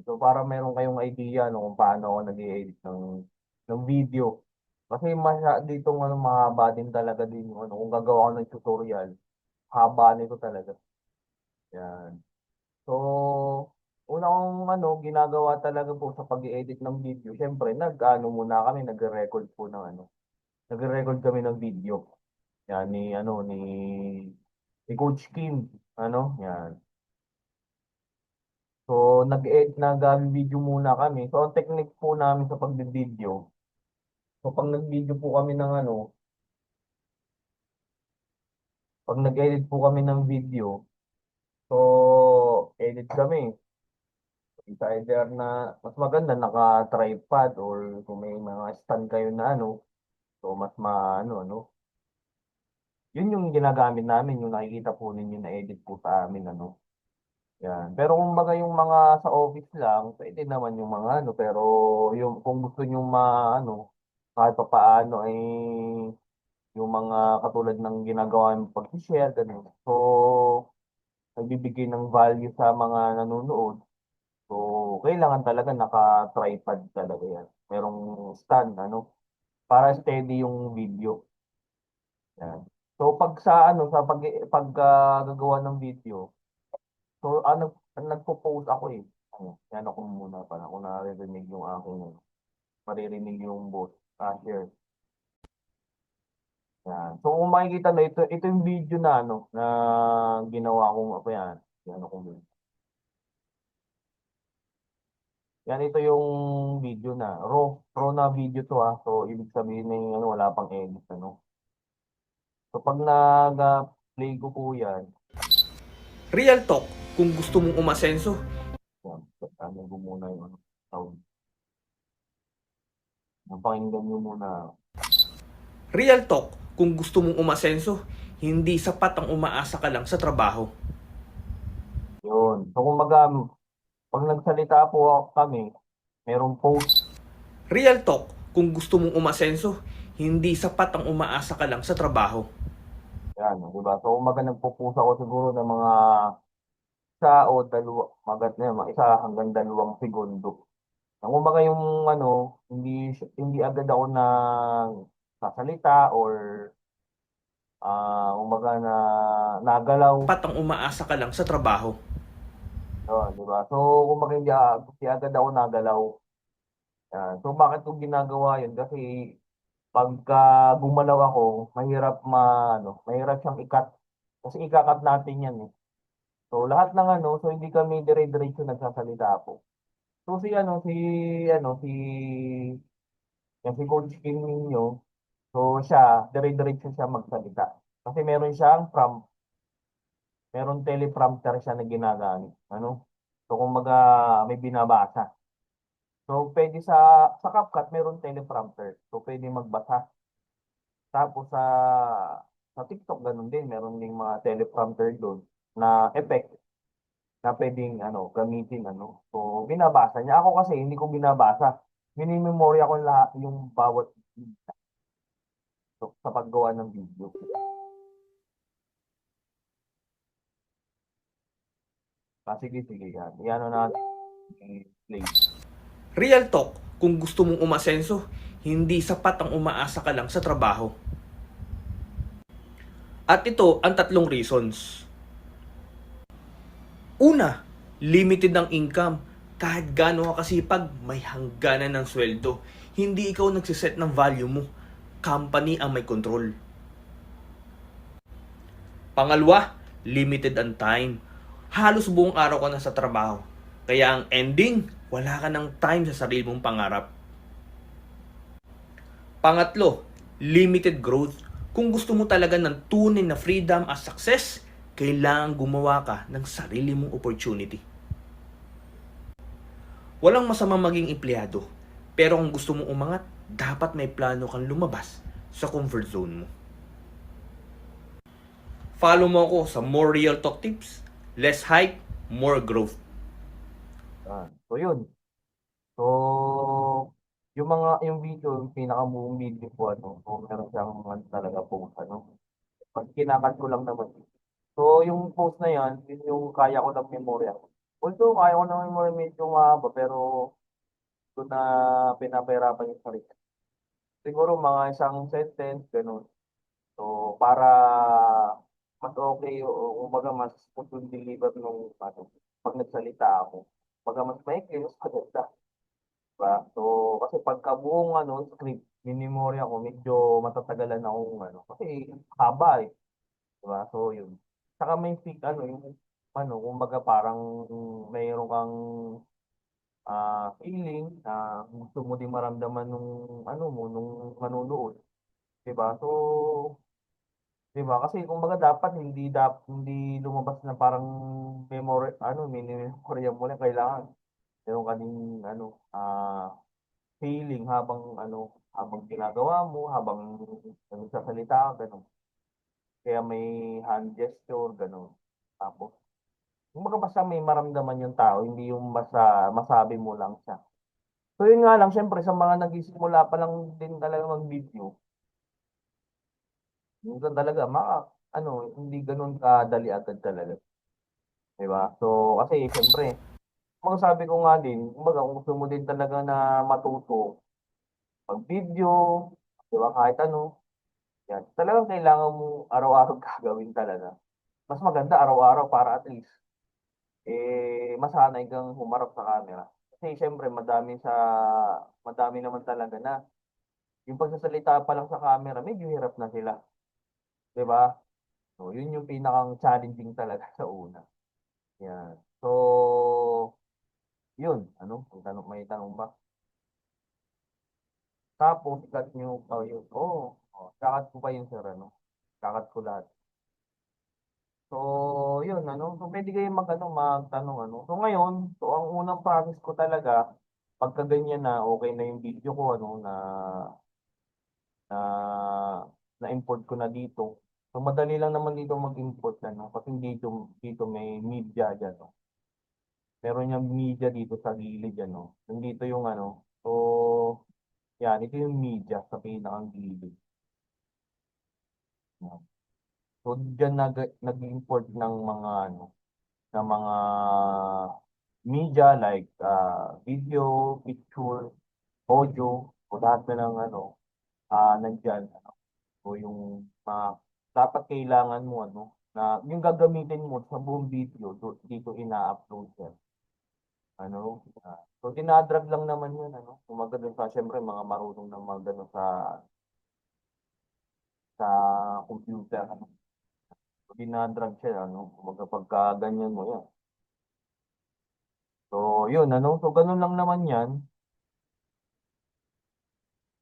So, para meron kayong idea no, kung paano ako nag-edit ng video. Kasi ditong ano, mahaba din talaga din yung ano, kung gagawa ako ng tutorial, haba nito talaga. Yan. So, una kong ano, ginagawa talaga po sa pag-edit ng video, syempre, nag-ano muna kami, nagre-record po ng ano, nagre-record kami ng video. Yan, ni Coach Kim, ano, yan. So, nag-video muna kami. So, ang technique po namin sa pag-video, so, pag nag-video po kami ng ano, pag nag-edit po kami ng video, so, edit kami. It's either na, mas maganda naka-tripod or kung may mga stand kayo na ano, so, mas maano, ano. Yun yung ginagamit namin, yung nakikita po ninyo na edit po sa amin, ano. Yan. Pero kung baga yung mga sa office lang, pwede naman yung mga ano, pero yung kung gusto nyo ano, kahit pa paano ay yung mga katulad ng ginagawa ng pag-share, ganun. So, nagbibigay ng value sa mga nanonood. So, kailangan talaga naka-tripod talaga yan. Merong stand, ano, para steady yung video. Yan. So, pag sa ano, sa gagawa ng video, so, nagpo-post ako eh. Ano, yan ako muna para kung naririnig yung aking, maririnig yung boss. Share. Yan. So, kung makikita na ito yung video na ano, na ginawa kong apa yan. Yan ako muna. Yan, ito yung video na. Raw na video to ah. So, ibig sabihin na yung ano, wala pang edit, ano. So, pag nag-play ko po yan, Real talk, kung gusto mong umasenso, yan, ano ko muna yung ano, sound. Napakinggan nyo muna. real talk, kung gusto mong umasenso, hindi sapat ang umaasa ka lang sa trabaho. Yun. So, kung pag nagsalita po kami, merong post. Real talk, kung gusto mong umasenso, hindi sapat ang umaasa ka lang sa trabaho. Yan, di ba? So, umaga nagpo-post ako siguro ng mga isa o dalawa, magat na yun, mga isa hanggang 2 segundo. Ang umaga yung ano, hindi agad ako na sasalita or umaga na nagalaw. Sapat ang umaasa ka lang sa trabaho. Di ba? So, umaga hindi agad ako nagalaw. Yan. So, bakit ko ginagawa yun? Kasi pagka gumalaw ako, mahirap siyang ikat. Kasi ikakat natin yan eh. So, lahat ng ano, so hindi kami dire-diretso nagsasalita po. So, si Coach Kim ninyo, so siya, dire-diretso siya magsalita. Kasi meron teleprompter siya na ginagamit. Ano? So, kumbaga, may binabasa. So, pwede sa CapCut, meron teleprompter. So, pwede magbasa. Tapos sa TikTok, ganun din. Meron ding mga teleprompter doon na effect na pwedeng ano, gamitin ano. So, binabasa niya. Ako kasi hindi ko binabasa. Minimemorya ko lahat yung bawat sa paggawa ng video. Sige, sige yan. Iano natin i-play. Real talk, kung gusto mong umasenso, hindi sapat ang umaasa ka lang sa trabaho. At ito ang 3 reasons. Una, limited ang income. Kahit gaano ka kasipag, may hangganan ng sweldo. Hindi ikaw nagsiset ng value mo. Company ang may control. Pangalawa, limited ang time. Halos buong araw ka na sa trabaho. Kaya ang ending, wala ka ng time sa sarili mong pangarap. Pangatlo, limited growth. Kung gusto mo talaga ng tunay na freedom at success, kailangan gumawa ka ng sarili mong opportunity. Walang masamang maging empleyado, pero kung gusto mong umangat, dapat may plano kang lumabas sa comfort zone mo. Follow mo ako sa more real talk tips, less hype, more growth. Yan. So, yun. So, yung video, yung pinakabuong video ko, ano, so, meron siyang ano, talaga post, ano. Pag kinakat ko lang naman. So, yung post na yan, yun yung kaya ko lang memorya. Although, kaya ko naman mo medyo mahaba, pero doon na pinapahirapan yung sarili. Siguro mga isang sentence, ganun. So, para mas okay o kumbaga mas smooth yung deliver nung ano, pag nagsalita ako. Kumbaga mas maikli, mas maganda. Diba? So, kasi pagka buong ano, script, minimorya ko, medyo matatagalan akong ano. Kasi haba eh. Diba? So, yun. Saka may fit, ano, yung, ano, kumbaga parang mayroon kang feeling na gusto mo din maramdaman nung, ano mo, nung manunood. Diba? So, 'di ba? Kasi kumbaga dapat hindi lumabas na parang mini-memorya mo lang kailangan meron ka ding ano, feeling habang ginagawa mo, habang nagsasalita ka, gano'n. Kaya may hand gesture, gano'n. Tapos, kumbaga basta may maramdaman yung tao, hindi yung basta masabi mo lang siya. So yun nga lang, syempre sa mga nagsisimula pa lang din talaga mag-video, minsan talaga hindi gano'n kadali agad talaga. 'Di ba? So, kasi siyempre, mga sabi ko nga din, kumbaga kung gusto mo din talaga na matuto, mag-video, 'di ba, kahit ano, yan. Talagang kailangan mo araw-araw gagawin talaga. Mas maganda araw-araw para at least, masanay kang humarap sa camera. Kasi siyempre madami naman talaga na yung pagsasalita pa lang sa camera, medyo hirap na sila, 'di ba? So, yun yung pinakang challenging talaga sa una. Yan. So, yun, may tanong ba? Tapos, cut nyo pa yun. Oo. Oh, kakat ko pa yun, sir, ano. Kakat ko lahat. So, yun, So, pwede kayo magtanong, ano. So, ngayon, ang unang process ko talaga, pagka ganyan na, okay na yung video ko, na, na-import ko na dito. So, madali lang naman dito mag-import, ano. Kasi dito may media dyan, no. Meron yung media dito sa gilid, ano. Nandito yung, So, yan, ito yung media sa pinakang gilid. Yan. So, diyan nag-import ng mga media like video, picture, audio, o lahat na ng nandyan. So, yung dapat kailangan mo, na yung gagamitin mo sa buong video, dito ina-upload yan. So, dinadrag lang naman yun, Umaga dun syempre, mga marunong ng mga ganun sa computer, So, dinadrag siya, Kumbaga pagka ganyan mo yan. So, yun, So, ganun lang naman yan.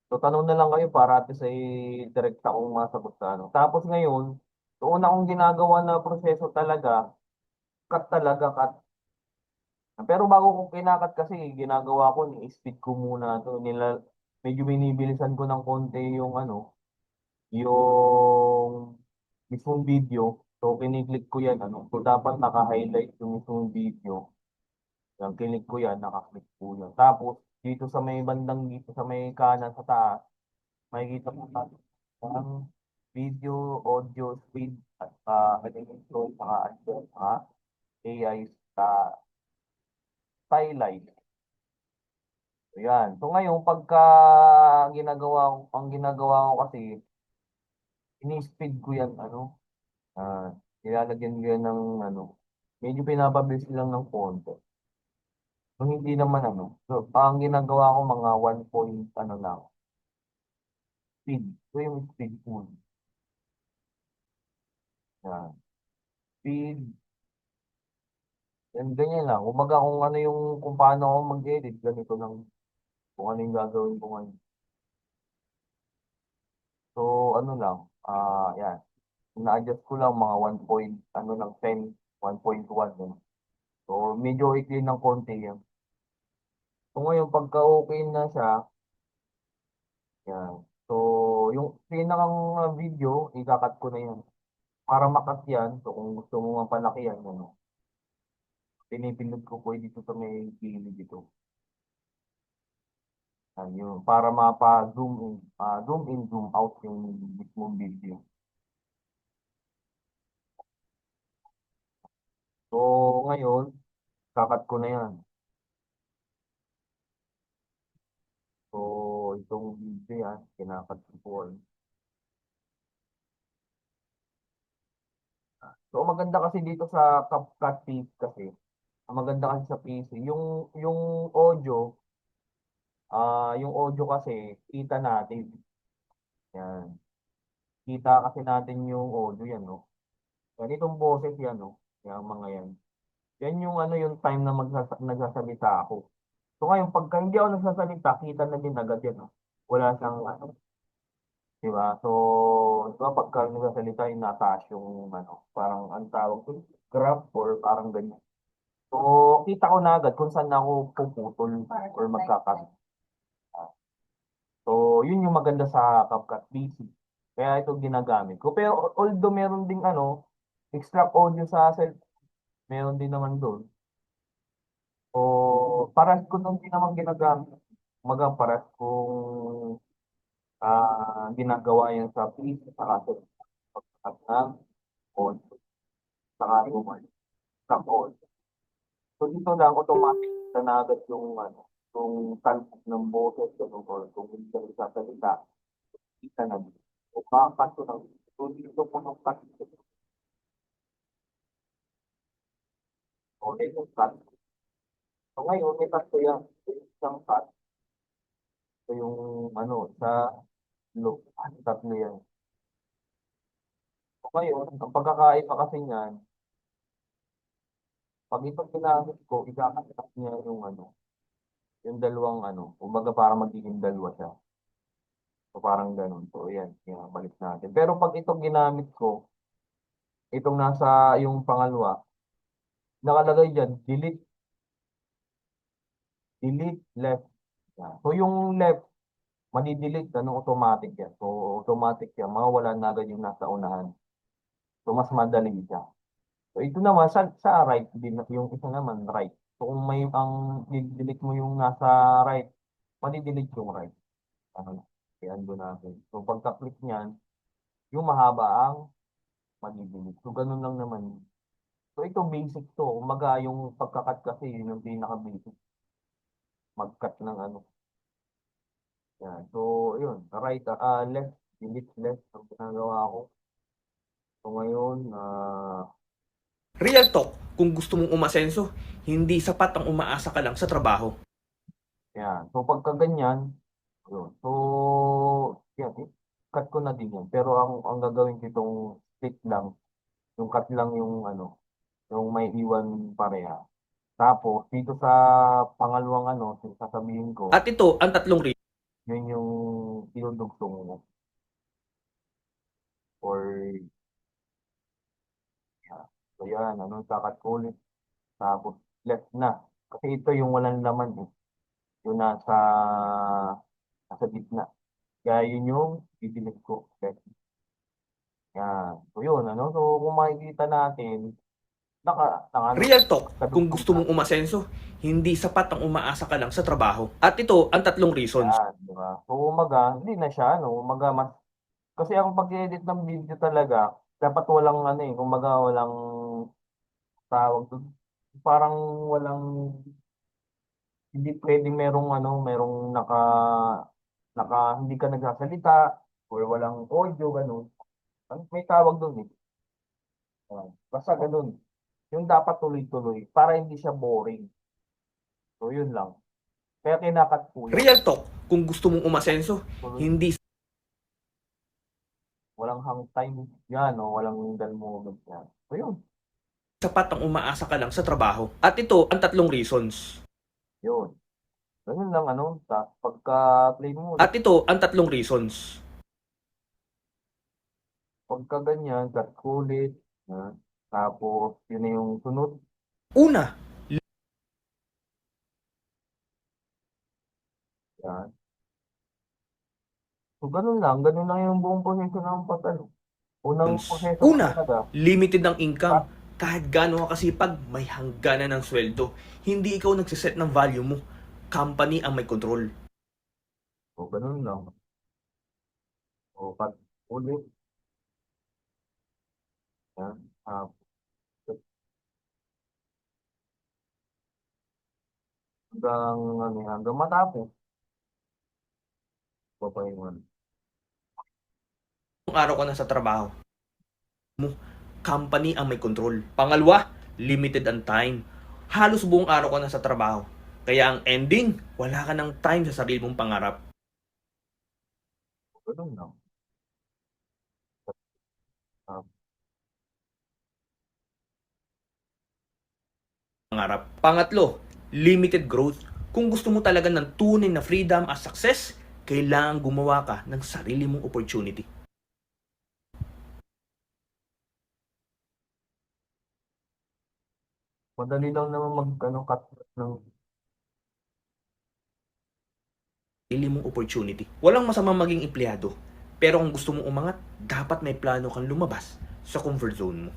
So, tanong na lang kayo para at least ay direct akong masagot sa ano. Tapos ngayon, so, una kong ginagawa na proseso talaga, cut talaga, cut. Pero bago ko kinakat kasi, ginagawa ko, ni-speed ko muna to. Medyo binibilisan ko ng konti yung mismong video. So, kiniklik ko yan, So, dapat naka-highlight yung mismong video. Yung kilik ko yan, nakaklik ko yan. Tapos, dito sa may kanan sa taas, makikita mo ang video, audio, speed, at control, saka AI stylized. So, yan. So ngayon, ang ginagawa ko kasi, ini-speed ko yan, nilalagyan ko yan ng, medyo pinapabilis lang ng konti. Kung hindi naman, so, ang ginagawa ko mga 1 point, lang, speed. So yung speed full. Yan. Speed, and ganyan lang. Kumbaga kung paano ako mag-edit, ganito lang. Kung ano yung gagawin ko ngayon. So, lang, yan. Na-adjust ko lang mga 1 point, 10, 1.1. Ganun. So, medyo ikli ng konti yan. So, ngayon, pagka okay na siya, yan. So, yung pinakang video, ikakat ko na yan. Para makat yan, so kung gusto mo mapalaki yan, pinipindot ko po dito sa may gilid dito. Ayun, para mapa-zoom in, zoom out yung mismong video. So, ngayon, kakat ko na yan. So, itong video yan, kinakat ko po. So, ang maganda kasi dito sa CapCut PC kasi, ang maganda kasi sa PC, yung audio, yung audio kasi, kita natin. Yan. Kita kasi natin yung audio yan, no? Ganitong boses yan, no? Yan, mga yan. Yan yung ano yung time na nagsasalita ako. So ngayon, pagka hindi ako nagsasalita, kita na din agad yan, no? Wala siyang ano, di ba? So, di ba pagka nagsasalita, inataas yung ano, parang ang tawag ko, graph or parang ganyan. So, kita ko na agad kung saan ako puputol or magkakat. So, yun yung maganda sa CapCut Basic. Kaya ito ginagamit ko. Pero although meron ding ano, extract audio sa cell, meron din naman doon. O paras ko nung din naman ginagamit. Maga paras kung ginagawa yan sa PC, saka sa pagkakat ng audio, saka yung sa audio. So dito lang automatic na agad yung ano, yung talbog ng boses, kung hindi ka nagsasalita, kita na dito. O kakat ko ng so dito po ng cut, o yung cut. So ngayon, may cut ko yan. Isang cut. So yung ano, sa loop, tatlo yan. So ngayon, ang pagkakaiba kasi niyan, pag ito ginamit ko, ikakakat niya yung ano, yung dalawang ano, kumbaga para magiging dalawa siya. So parang ganun. So yan, balik natin. Pero pag ito ginamit ko, itong nasa yung pangalawa, nakalagay dyan, delete, delete, left. Yan. So yung left, madi-delete, ano, automatic yan. So automatic yan, mawawala na agad yung nasa unahan. So mas madali siya. So ito naman, sa right, din, yung isa naman, right. So kung may ang i-delete mo yung nasa right, madi-delete yung right. Ano, i-undo natin. So pagka-click niyan, yung mahaba ang madi-delete. So ganun lang naman yun. So ito basic to. Umaga yung pagka-cut kasi yun yung pinaka-basic. Mag-cut ng ano. Yan. So yun, right, left, delete left ang ginagawa ko. So ngayon, Real talk, kung gusto mong umasenso, hindi sapat ang umaasa ka lang sa trabaho. yan. So pagka ganyan, yun. So, yan, cut ko na din yan. Pero ang gagawin ko itong split lang. Yung cut lang yung ano, yung may iwan pareha. Tapos, dito sa pangalawang ano, sasabihin ko, At ito ang tatlong yun yung tinudugtong mo. Or, yan. So yan, ano, kakat ko ulit. Tapos, left na. Kasi ito yung walang laman eh. Yung nasa gitna. Kaya yun yung i-delete ko. Left. Yan. So yun, ano. So kung makikita natin, ano, real talk, kung kadugtong gusto na. mong umasenso, hindi sapat ang umaasa ka lang sa trabaho. At ito ang tatlong reasons. Yan, di ba? So umaga, hindi na siya, ano, umaga mas, kasi ang pag-edit ng video talaga, dapat walang ano eh, umaga walang tawag doon. Parang walang, hindi pwedeng merong ano, merong hindi ka nagsasalita, or walang audio, ganun. May tawag doon eh. Basta ganun. Yung dapat tuloy-tuloy, para hindi siya boring. So yun lang. Kaya kinakat po yan. Real talk, kung gusto mong umasenso, Tuloy, hindi walang hang time yan, no? Walang dal moment yan. So yun, sapat ang umaasa ka lang sa trabaho. At ito ang tatlong reasons. yun. Ganun lang, ano, pagka play mo ulit, At ito ang tatlong reasons. pagka ganyan, cut ko ulit, yan. Tapos, yun na yung sunod, Una, yan. So ganun lang yung buong proseso ng pag, ano. Unang proseso ko una, talaga, limited ang income. cut. Kahit gaano ka kasipag, may hangganan ng sweldo. Hindi ikaw nagsiset ng value mo. Company ang may control. So ganun lang. O, cut ulit, yan. hanggang matapos. Papahingan. Kung araw ka na sa trabaho mo, company ang may control. Pangalawa, limited ang time. Halos buong araw ka na sa trabaho. Kaya ang ending, wala ka ng time sa sarili mong pangarap. Ganun lang. Ah, Pangatlo, limited growth. Kung gusto mo talaga ng tunay na freedom at success, kailangan gumawa ka ng sarili mong opportunity. Madali lang naman cut ng Sarili mong opportunity. Walang masamang maging empleyado. Pero kung gusto mong umangat, dapat may plano kang lumabas sa comfort zone mo.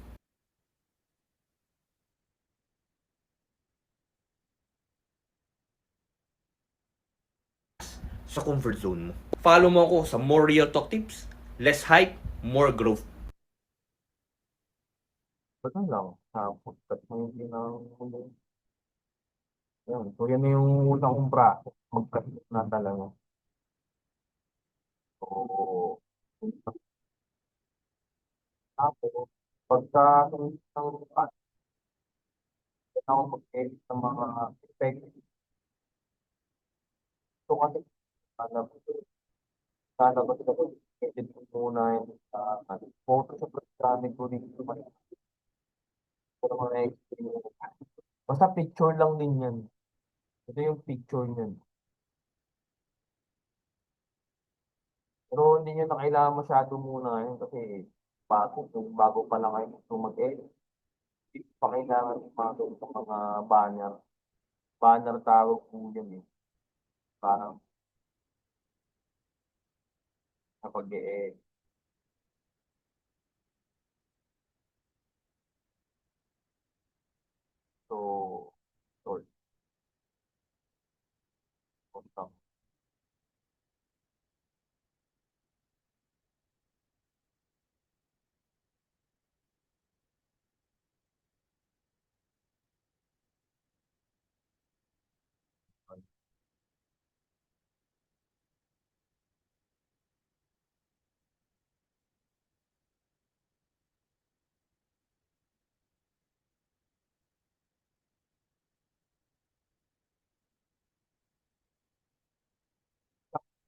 Sa comfort zone mo. Follow mo ako sa more real talk tips, less hype, more growth. ganun lang. Cut mo yung yan. So, yan na yung unang kong practice. Mag-cut na talaga. So, tapos, pagka ng ako mag-edit ng mga effects. So, kasi, lalabas ko, edit ko muna yung photo sa programming ko dito. Para mga experience. Basta picture lang din yan. Ito yung picture niyan. Pero hindi nyo na kailangan masyado muna yun kasi bago pa lang kayo gusto mag-edit. Hindi pa kailangan yung mga banner. Banner tawag po yan eh. Parang kapag e so, short. Stop.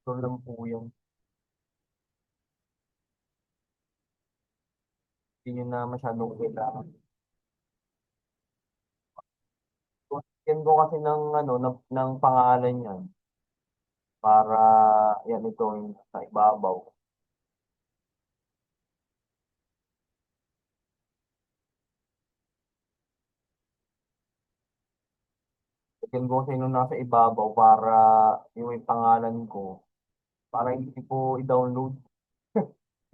So lang po yan. Hindi nyo na masyadong kailangan. So, yan ko kasi ng pangalan yan para yan ito yung sa ibabaw. Yan ko kasi nung nasa ibabaw para yung pangalan ko para hindi ko i-download.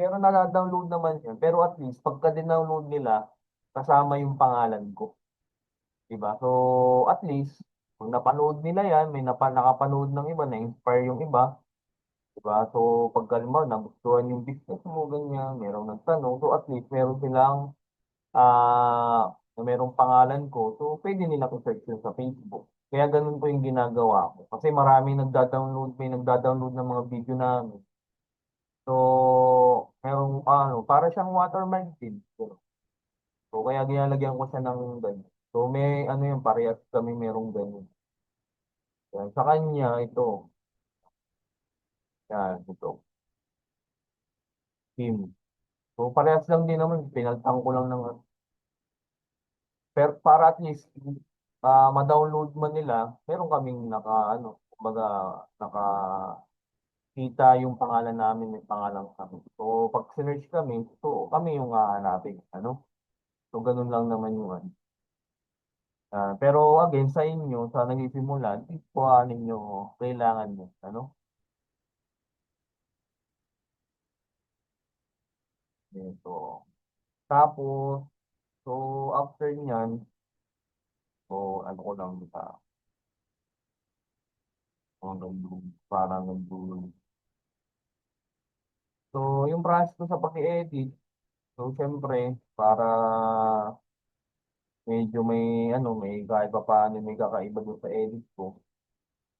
Pero nada-download naman yun. Pero at least, pagka din-download nila, kasama yung pangalan ko. Diba? So, at least, kung napanood nila yan, may nakapanood ng iba, na-inspire yung iba. Diba? So, pagka halimbawa, nagustuhan yung business mo, ganyan, merong nagtanong. So, at least, meron silang, na merong pangalan ko. So, pwede nila i-search yun sa Facebook. Kaya ganun po yung ginagawa ko. Kasi marami may nagda-download ng mga video namin. So, para siyang watermark din. So, kaya ginalagyan ko siya ng ganyan. So, may yun, parehas kami merong ganyan. Yan. Sa kanya, ito. Yan, ito. Team. So, parehas lang din naman. Pinaltang ko lang ng pero para at least, ma-download man nila, meron kaming kumbaga, nakakita yung pangalan namin, may pangalan kami. So, pag sinerch kami, so, kami yung hahanapin. Ano? So, ganun lang naman yung ano. Pero again, sa inyo, sa nagsisimula, di po ninyo kailangan nyo. Ano? Ito. Tapos, so after nyan, so ano ko lang sa hanggang dulo, parang hanggang dulo. So, yung process ko sa pag-edit, so syempre, para medyo may kahit pa paano may kakaiba doon sa edit ko.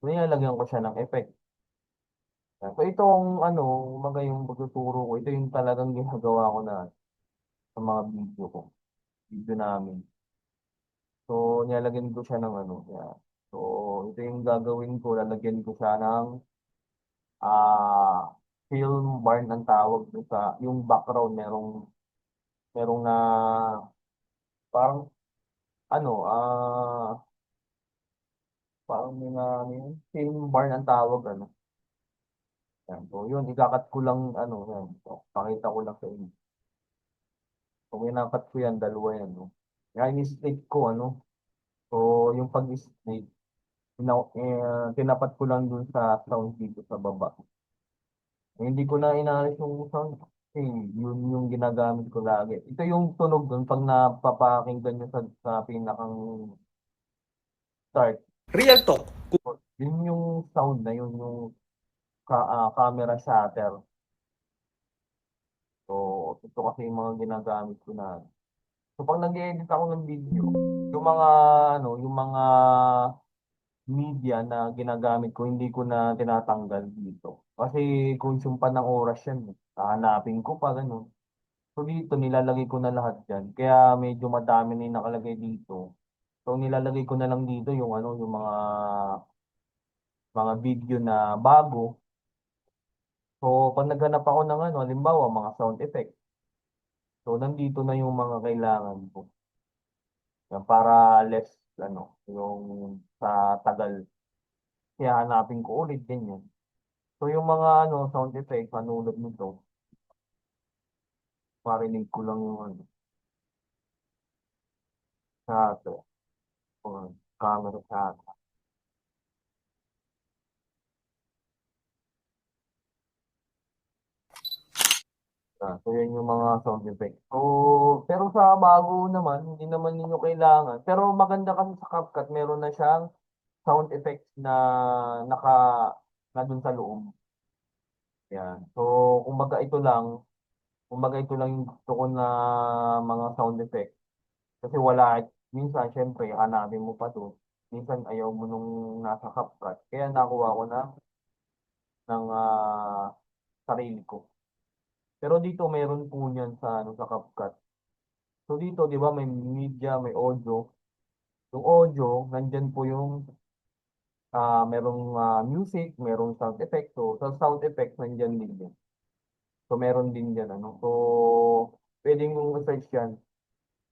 nilalagyan ko siya ng effect. So itong ano, kumbaga yung pagtuturo ko, ito yung talagang ginagawa ko na sa mga video ko, video namin. So nilalagyan ko siya ng ano, yan. So ito yung gagawin ko, lalagyan ko siya ng film barn ang tawag dun sa yung background merong na parang ano parang film barn ang tawag ano. Yan. So yun, ikakat ko lang ano yan. So, pakita ko lang sa inyo. So kinakat ko yan, dalawa yan. No? Kaya ini-split ko ano. So yung pag-split, tinapat ko lang dun sa sound dito sa baba. Hindi ko na inaalis yung sound. Kasi yun yung ginagamit ko lagi. Ito yung tunog dun pag napapakinggan nyo sa pinakang start. Real talk. Yun yung sound na yun yung camera shutter. So, ito kasi yung mga ginagamit ko na. So, pag nag-edit ako ng video, yung mga, ano, yung mga media na ginagamit ko, hindi ko na tinatanggal dito. Kasi consume pa ng oras yan. Hahanapin ko pa, gano'n. So, dito, nilalagay ko na lahat yan. Kaya medyo madami na yung nakalagay dito. So, nilalagay ko na lang dito yung, ano, yung mga video na bago. So, pag naghanap ako ng, ano, halimbawa, mga sound effect. So, nandito na yung mga kailangan ko. Yan, para less, ano, yung sa tagal. Kaya hanapin ko ulit ganyan. So yung mga ano, sound effect, panulad nito, parinig ko lang yung ano, sa ato, camera sa ato. So yun yung mga sound effect. So, pero sa bago naman, hindi naman ninyo kailangan. Pero maganda kasi sa CapCut, meron na siyang sound effects na naka na dun sa loob. Yan. So, kumbaga ito lang yung gusto ko na mga sound effect. Kasi wala, minsan, syempre, hanapin mo pa to. Minsan, ayaw mo nung nasa CapCut. Kaya nakuha ko na ng sarili ko. Pero dito, meron po niyan sa, ano, sa CapCut. So dito, di ba, may media, may audio. Yung audio, nandyan po yung merong music, merong sound effect. So, sa sound effect, nandyan din yan. So, meron din yan, ano. So, pwedeng mong search yan.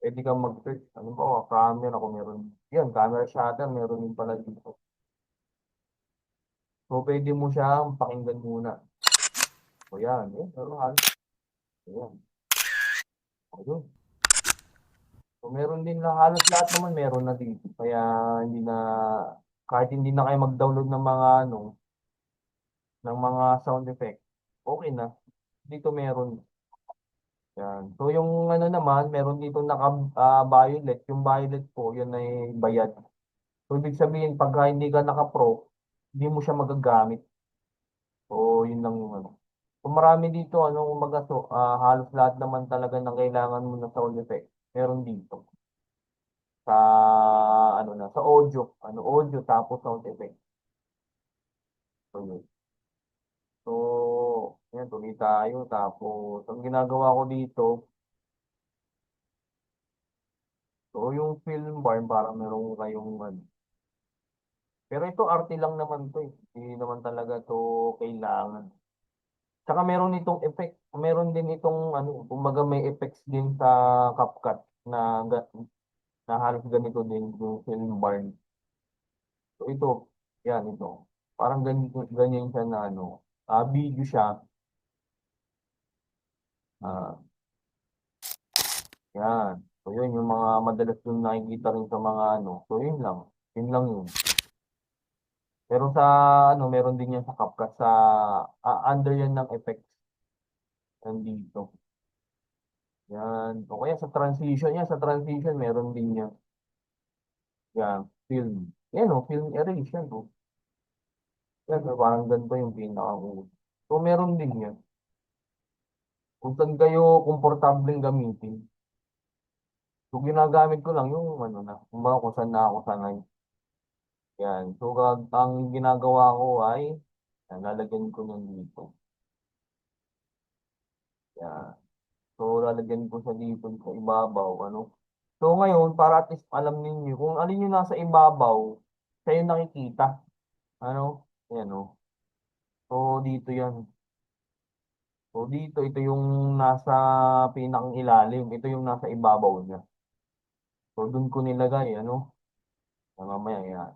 Pwede kang mag-search. Ano ba, camera, kung meron. Yan, camera shutter, meron din pala dito. So, pwede mo siyang pakinggan muna. So, yan. Yan, meron halos. Ayan. Ayun. So, meron din na halos lahat naman meron na dito. Kaya, hindi na, kahit hindi na kayo mag-download ng mga, ano, ng mga sound effect, okay na. Dito meron. Yan. So, yung ano naman, meron dito naka-violet. Yung violet po, yun ay bayad. So, ibig sabihin, pagka hindi ka naka-pro, hindi mo siya magagamit. So, yun lang yung ano. So, marami dito, ano, kumbaga, so, halos lahat naman talaga ng kailangan mo na sound effect. Meron dito. Sa, ano na, sa audio. Ano, audio tapos sound effect. So, yun. So, yan, tuloy tayo. Tapos, ang ginagawa ko dito, so, yung film barn, parang meron kayong, ano. Pero ito, arte lang naman to eh. Hindi naman talaga to kailangan. Tsaka meron itong effect. Meron din itong, ano, kumbaga may effects din sa CapCut na, na halos ganito din yung film barn. So ito, yan ito. Parang ganyan siya na ano, video siya. Ah, yan. So yun yung mga madalas yung nakikita rin sa mga ano. So yun lang. Yun lang yun. Pero sa ano, meron din yan sa CapCut sa under yan ng effects. Nandito. Yan. O kaya sa transition yan, sa transition meron din yan. Yan. Film. Yan o, film erase yan o. Yan, so parang ganito yung pinaka-uso. So meron din yan. Kung saan kayo komportableng gamitin. So, ginagamit ko lang yung ano na, kumbaga kung saan na ako sanay. Yan. So, ang ginagawa ko ay, yan, lalagyan ko ng dito. Yan. So, lalagyan ko siya dito sa ibabaw, ano. So, ngayon, para at least alam ninyo, kung alin yung nasa ibabaw, kayo nakikita. Ano? Yan, oh. So, dito yan. So, dito, ito yung nasa pinakang ilalim. Ito yung nasa ibabaw niya. So, dun ko nilagay, ano. Mamaya, yan.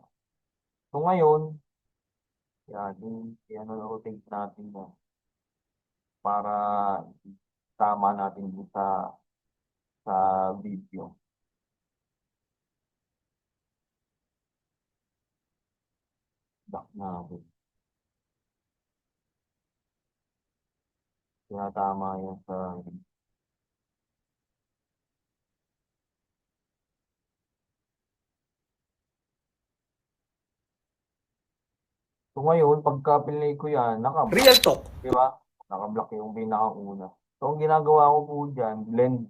So, ngayon, yan, yan, rotate natin yan para tama natin dito sa video. Back natin. Kaya tama yan sa... So, ngayon, pagka pinlay ko yan, Real naka-block. talk. Di ba? Naka-block yung pinakauna. So, ang ginagawa ko po dyan, blend.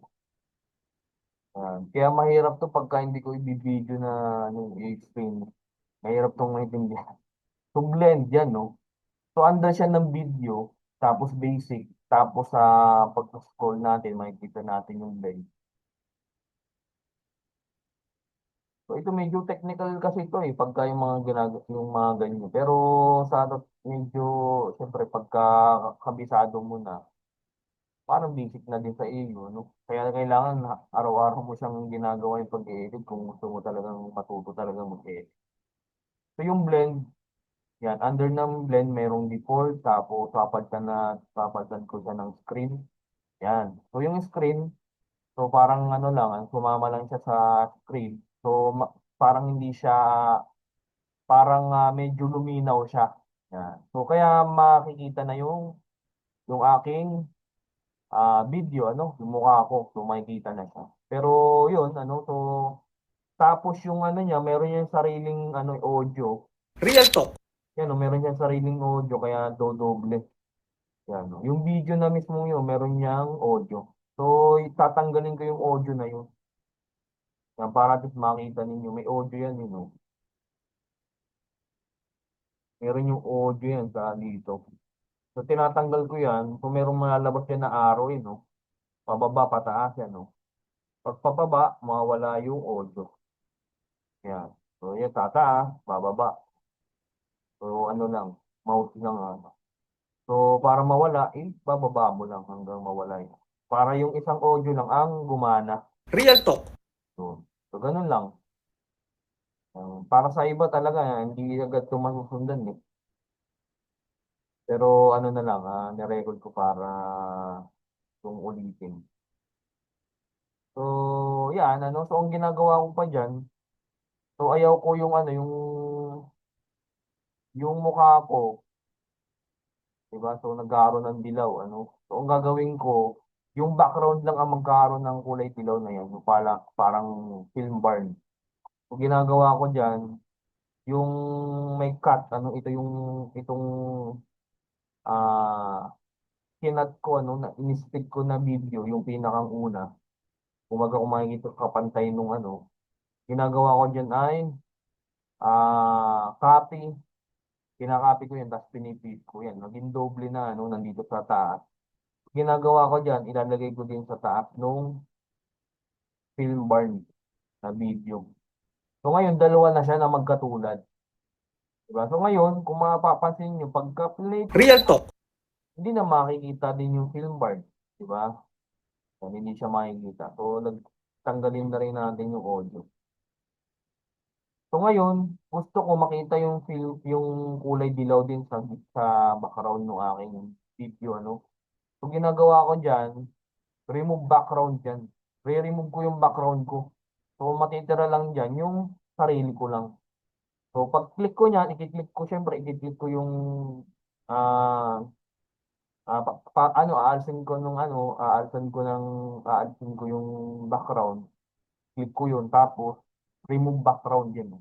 Yan. Kaya mahirap to pagka hindi ko i-video na ano, i-explain. Mahirap tong maintindihan. So, blend yan, no? So, under siya ng video, tapos basic, tapos sa pag-scroll natin, makikita natin yung blend. So, ito medyo technical kasi ito eh, pagka yung mga yung mga ganyan. Pero sa ano, medyo, siyempre, pagka kabisado mo na, parang basic na din sa iyo, no? Kaya kailangan araw-araw mo siyang ginagawa yung pag-edit kung gusto mo talagang matuto talaga mag-edit. So, yung blend, yan, under ng blend, merong default, tapos papalitan ko siya ng screen. Yan. So, yung screen, so parang ano lang, sumama lang siya sa screen. So, parang hindi siya, parang medyo luminaw siya. Yan. So, kaya makikita na yung aking video, ano, yung mukha ko. So, makikita na siya. Pero, yun, ano, so, tapos yung ano niya, meron yung sariling ano, audio. Real talk. Yan, no, meron siyang sariling audio, kaya dodoble. Yan, no. Yung video na mismo yun, meron niyang audio. So, tatanggalin ko yung audio na yun. Yan, para at least makita ninyo. May audio yan, yun, no. Meron yung audio yan sa dito. So, tinatanggal ko yan. So, merong malalabas yan na arrow, yun, no. Pababa, pataas yan, no. Pag pababa, mawawala yung audio. Yan. So, yan, tataas, bababa. So, ano lang, mouse lang, ano. So, para mawala, bababa mo lang hanggang mawala yun. Para yung isang audio lang ang gumana. Real talk. So ganun lang. Para sa iba talaga, hindi agad ito masusundan eh. Pero ano na lang, nirecord ko para kung ulitin. So, yan, ano. So, ang ginagawa ko pa dyan, so ayaw ko yung ano, yung mukha ko, diba? So, nagkaroon ng dilaw, ano. So, ang gagawin ko, yung background lang ang magkaroon ng kulay dilaw na yan. So, parang film burn. So, ginagawa ko dyan, yung may cut, ano, itong ah kinat ko, ano, na in-stick ko na video, yung pinakang una. Kumaga kung makikita kapantay nung ano, ginagawa ko dyan ay copy, kinakopy ko yan, tapos pinipit ko yan. Naging doble na, ano, nandito sa taas. Ginagawa ko dyan, ilalagay ko din sa taas nung film barn na video. So ngayon, dalawa na siya na magkatulad. Diba? So ngayon, kung mapapansin nyo, pagka-play ko Real siya, talk. hindi na makikita din yung film barn. Diba? Yan, hindi siya makikita. So, tanggalin na rin natin yung audio. So ngayon, gusto ko makita yung kulay dilaw din sa background ng aking video, ano. So ginagawa ko diyan, remove background diyan. Re-remove ko yung background ko. So matitira lang diyan yung sarili ko lang. So pag click ko niyan, i-click ko syempre, i-click ko yung ah ano, aalsin ko yung background. Click ko yun, tapos remove background yan.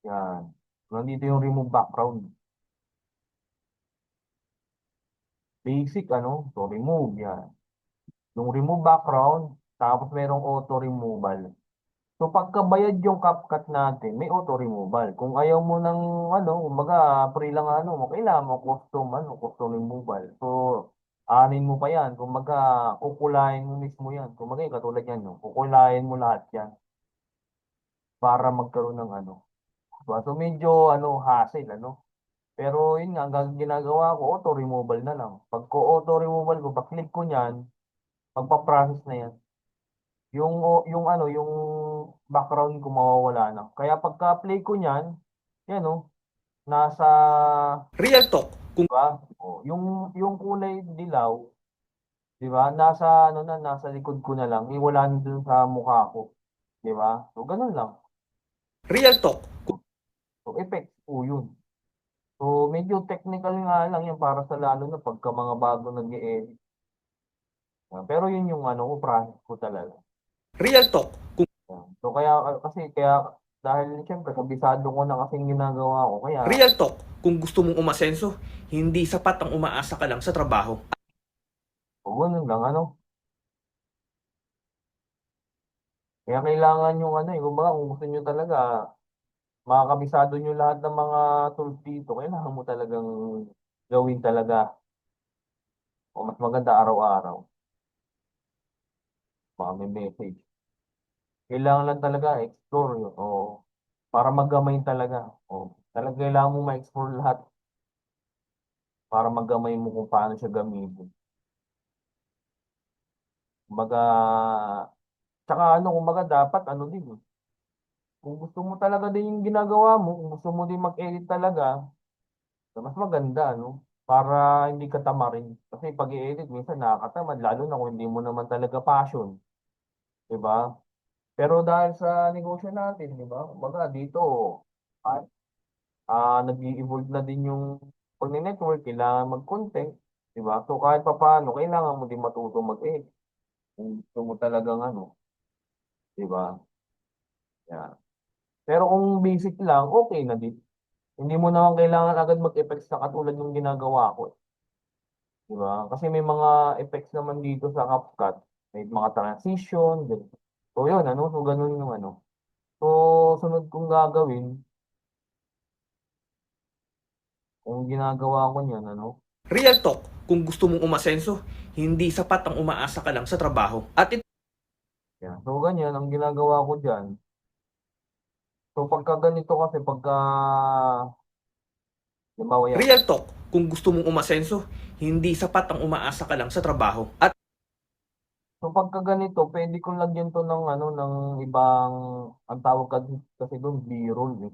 Yan. Nandito yung remove background. Basic, ano, so remove, yan. Yung remove background, tapos merong auto removal. So pagkabayad yung CapCut natin, may auto removal. Kung ayaw mo ng ano, kumbaga free lang ano mo, kailangan mo custom removal. So anin mo pa yan, kumbaga kukulayin mo mismo yan. Kumbaga katulad yan, no? Kukulayin mo lahat yan para magkaroon ng ano. So medyo ano, hassle ano. Pero yun nga, ang ginagawa ko, auto removal na lang. Pag ko auto removal ko, pag-click ko niyan, magpa-process na yan. Yung ano, yung background ko mawawala na. Kaya pagka-play ko niyan, yan oh, nasa, Real talk, di ba? Oh, yung kulay dilaw, di ba? Nasa ano na, nasa likod ko na lang, iwala na dun sa mukha ko, di ba? So ganun lang. real talk. So effects po yun. So medyo technical nga lang yan para sa lalo na pagka mga bago nag-e-edit. Pero yun yung ano ko, process ko talaga. Real talk. Yan. So kaya kaya dahil siyempre kabisado ko na kasing ginagawa ko kaya Real talk, kung gusto mong umasenso, hindi sapat ang umaasa ka lang sa trabaho. ganun lang ano. Kaya kailangan yung ano kumbaga kung gusto niyo talaga makakabisado niyo lahat ng mga tools dito, kailangan mo talagang gawin talaga o mas maganda araw-araw. Baka may message. Kailangan lang talaga explore yun. O para magamay talaga. O talaga kailangan mo ma-explore lahat para magamay mo kung paano siya gamitin. Kumbaga, tsaka ano, kumbaga dapat ano din. Kung gusto mo talaga din yung ginagawa mo, kung gusto mo din mag-edit talaga, mas maganda, no? Para hindi ka tamarin. Kasi pag i-edit, minsan nakakatamad, lalo na kung hindi mo naman talaga passion. Di ba? Pero dahil sa negosyo natin, di ba? Kumbaga dito, ah, nag-i-evolve na din yung pag-network, kailangan mag-content. Di ba? So kahit pa paano, kailangan mo din matuto mag-edit. Kung gusto mo talagang ano, di ba? Yan. Pero kung basic lang, okay na din. Hindi mo naman kailangan agad mag-effects na katulad ng ginagawa ko. Di ba? Kasi may mga effects naman dito sa CapCut. May mga transition, ganun. So yun, ano? So ganun yung ano. So sunod kong gagawin, kung ginagawa ko niyan, ano? Real talk, kung gusto mong umasenso, hindi sapat ang umaasa ka lang sa trabaho. At ito, Yan. So ganyan, ang ginagawa ko dyan. So pagka ganito kasi, pagka, halimbawa yan. real talk, kung gusto mong umasenso, hindi sapat ang umaasa ka lang sa trabaho. At So pagka ganito, pwede kong lagyan to ng ano, ng ibang, ang tawag kasi doon, B-roll eh.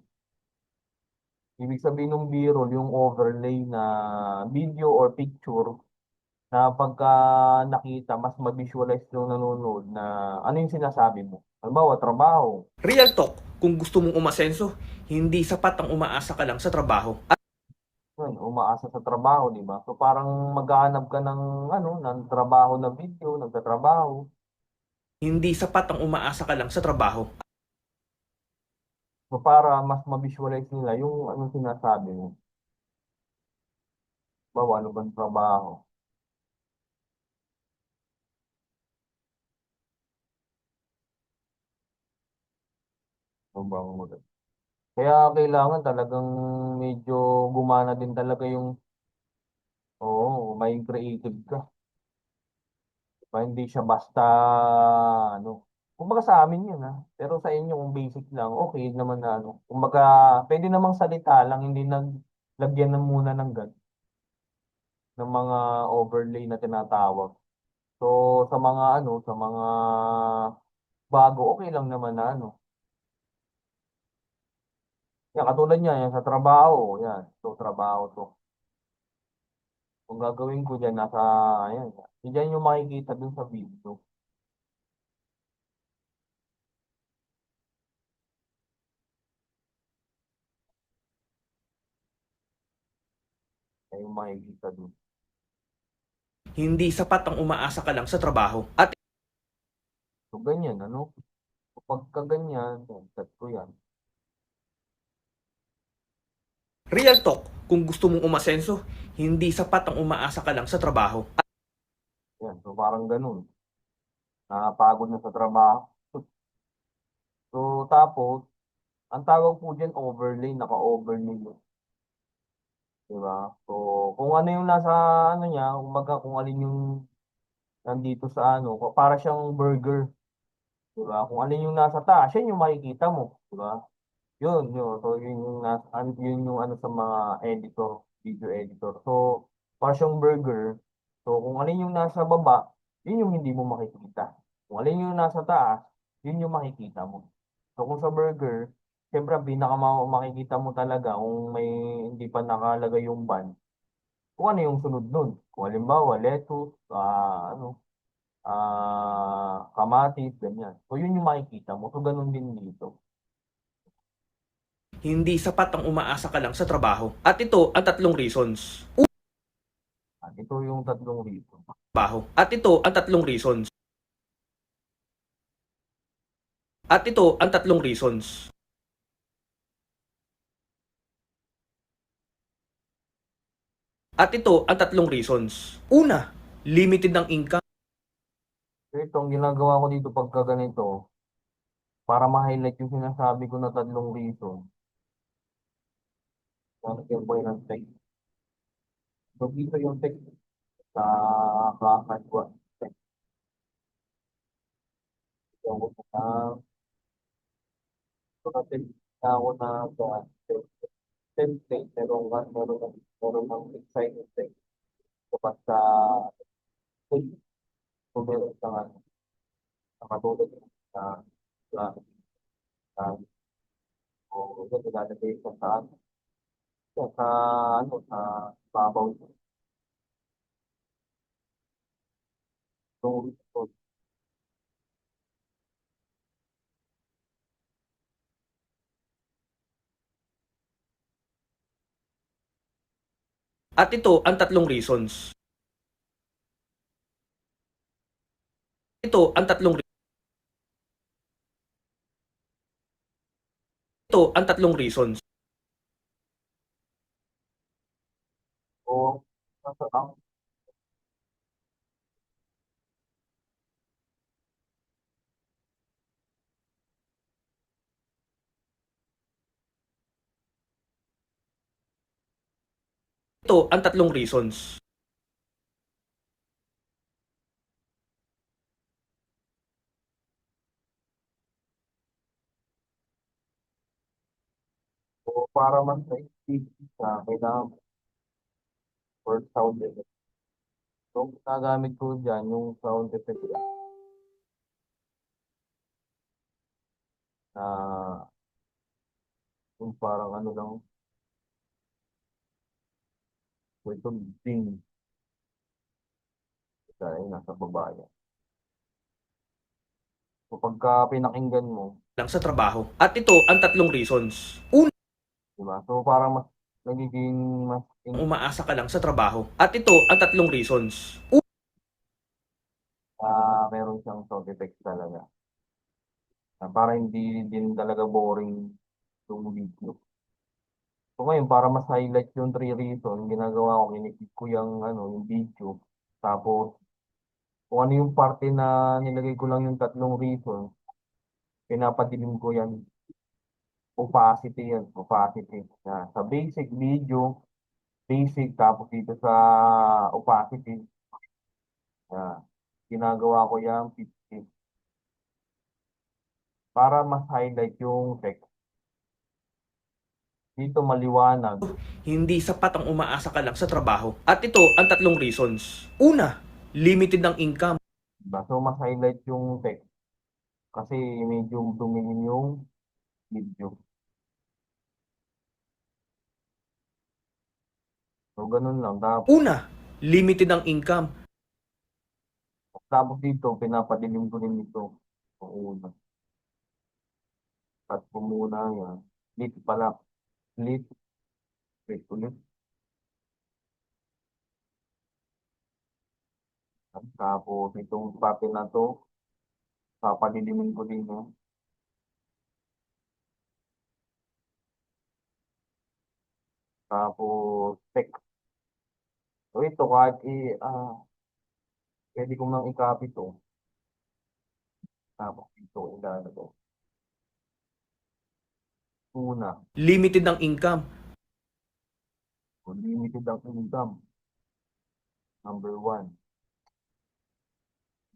Ibig sabihin ng B-roll, yung overlay na video or picture na pagka nakita, mas ma-visualize yung nanonood na ano yung sinasabi mo. Halimbawa, trabaho. real talk, kung gusto mong umasenso, hindi sapat ang umaasa ka lang sa trabaho. At Yun, umaasa sa trabaho, di ba? So parang maghahanap ka ng ano, ng trabaho na video, nagtatrabaho. hindi sapat ang umaasa ka lang sa trabaho. So para mas ma-visualize nila yung anong sinasabi mo. Bawa, ano bang trabaho? Ano bang kaya kailangan talagang medyo gumana din talaga yung, oo, may creative ka. Diba? Hindi siya basta, ano, kumbaga sa amin yun ha. Pero sa inyo kung basic lang, okay naman na ano. Kumbaga, pwede namang salita lang, hindi naglagyan na muna ng ng mga overlay na tinatawag. So, sa mga ano, sa mga bago, okay lang naman na ano. Yan, katulad niya, yan sa trabaho, yan. So, trabaho to. Kung gagawin ko dyan, nasa, ayan, yan yung makikita dun sa video. Yan yung makikita dun. Hindi sapat ang umaasa ka lang sa trabaho. At So, ganyan, ano? Pagka ganyan, yan, set ko yan. real talk, kung gusto mong umasenso, hindi sapat ang umaasa ka lang sa trabaho. Yan, so parang ganun. Nakapagod na sa trabaho. So, tapos, ang tawag po dyan overlay, naka-overlay yun. Diba? So, kung ano yung nasa ano niya, kumbaga kung alin yung nandito sa ano, para siyang burger. Diba? Kung alin yung nasa taas, yan yung makikita mo. Diba? Yun. So, yun yung, yun yung ano sa mga editor, video editor. So, para siyang burger. So, kung alin yung nasa baba, yun yung hindi mo makikita. Kung alin yung nasa taas, yun yung makikita mo. So, kung sa burger, siyempre, ang makikita mo talaga kung may hindi pa nakalagay yung bun, kung ano yung sunod nun. Kung halimbawa, lettuce, kamatis, ganyan. So, yun yung makikita mo. So, ganun din dito. Hindi sapat ang umaasa ka lang sa trabaho. At ito ang tatlong reasons. Ito yung tatlong reason. Trabaho. At ito ang tatlong reasons. At ito ang tatlong reasons. At ito ang tatlong reasons. Una, limited ang income. So, ito, ang ginagawa ko dito pagka ganito, para ma-highlight yung sinasabi ko na tatlong reason. Lalagyan ko yun ng text. So, dito yung text sa kakatwa. Text. Yung ko na, so, na-text na ako na sa template, meron ng excited text. Kapag sa text, so, meron sa nakatulad sa sa o ito, nilalagay ko sa ano, sa babaw. So, At ito ang tatlong reasons. Ito ang tatlong Ito ang tatlong reasons. o, nasa Ito ang tatlong reasons. So, para man sa speed, kailangan word sound effect. So, nagamit ko dyan yung sound effect na yung parang ano lang, so ito ding, kaya nasa baba yan. So, pagka pinakinggan mo, Lang sa trabaho. At ito ang tatlong reasons. Una, diba? So, parang mas nagiging mas umaasa ka lang sa trabaho. At ito ang tatlong reasons. meron siyang sound effect talaga. Para hindi din talaga boring yung video. So ngayon, para mas highlight yung three reason, ginagawa ko, kinikip ko yung video. Tapos, kung ano yung parte na nilagay ko lang yung tatlong reason, pinapadilim ko yan. Opacity yan, opacity. Sa basic video, basic, tapos dito sa opacity, yan, ginagawa ko yan 50 para mas highlight yung text. Dito maliwanag. Hindi sapat ang umaasa ka lang sa trabaho. At ito ang tatlong reasons. Una, limited ang income. Diba? So, mas highlight yung text kasi medyo dumingin yung video. So, ganun lang. Una, limited ang income. Tapos dito, pinapadilim ko rin ito. Ang una. At ko muna yan. Split pala. Split. Split ulit. At tapos itong parte na to, papadilimin ko din yan. Tapos text. So ito kahit pwede ko nang i-copy to. Tapos ito ilalagay. Una, limited ang income. limited ang income. Number one,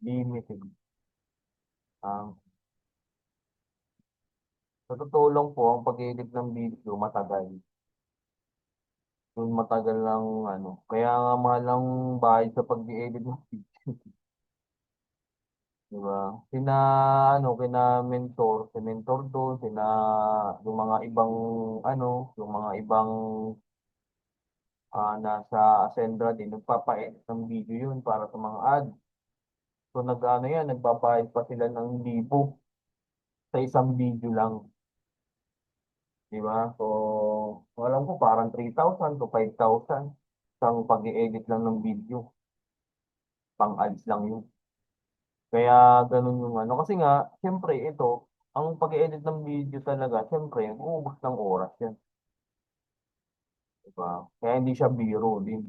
limited ang sa totoo lang po, ang pag-edit ng video matagal. Yung matagal lang ano. Kaya nga mahal ang bayad sa pag-edit ng video. Di ba? Sina, kina mentor, si mentor doon, yung mga ibang, yung mga ibang nasa Ascendra din, nagpapa-edit ng video yun para sa mga ads. So nagbabayad pa sila ng libo sa isang video lang. Di ba? So, alam ko parang 3,000 to 5,000 isang pag-i-edit lang ng video. Pang ads lang yun. Kaya ganun yung ano. Kasi nga, siyempre ito, ang pag-i-edit ng video talaga, siyempre, uubos ng oras yan. Di ba? Kaya hindi siya biro din.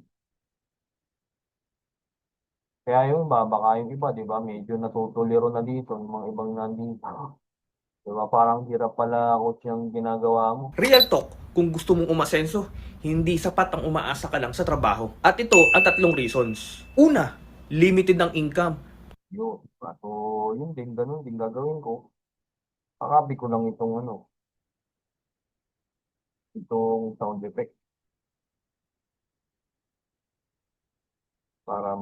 Kaya yung iba, baka yung iba, di ba, medyo natutuliro na dito, yung mga ibang nandito. Di ba? Parang hirap pala coach yung ginagawa mo. Real talk, kung gusto mong umasenso, hindi sapat ang umaasa ka lang sa trabaho. At ito ang tatlong reasons. Una, limited ang income. Yun. So, yun din, ganun din gagawin ko. Pakabi ko lang itong sound effect para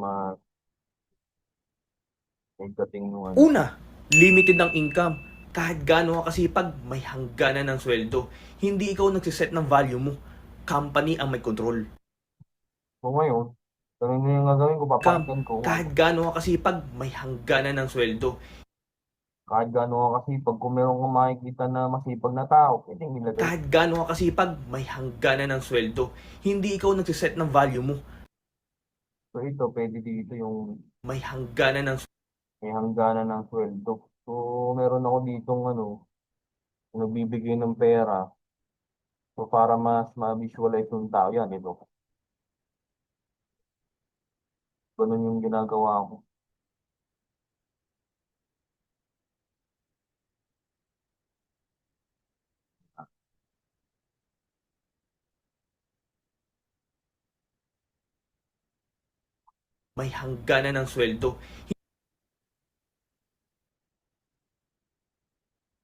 may dating nung Una, limited ang income. Kahit gaano ka kasipag, may hangganan ng sweldo. Hindi ikaw nagsiset ng value mo. Company ang may control. So ngayon, ganun din yung gagawin ko, Income, papakinggan ko kung kahit gaano ka kasipag, may hangganan ng sweldo. kahit gaano ka kasipag, kung meron kang makikita na masipag na tao, pwedeng ilagay. Kahit gaano ka kasipag, may hangganan ng sweldo. Hindi ikaw nagsiset ng value mo. So ito, pwede dito yung May hangganan ng may hangganan ng sweldo. So meron ako ditong nagbibigay ng pera. So para mas ma-visualize yung tao, yan, ito. Ganun yung ginagawa ko. may hangganan ng sweldo.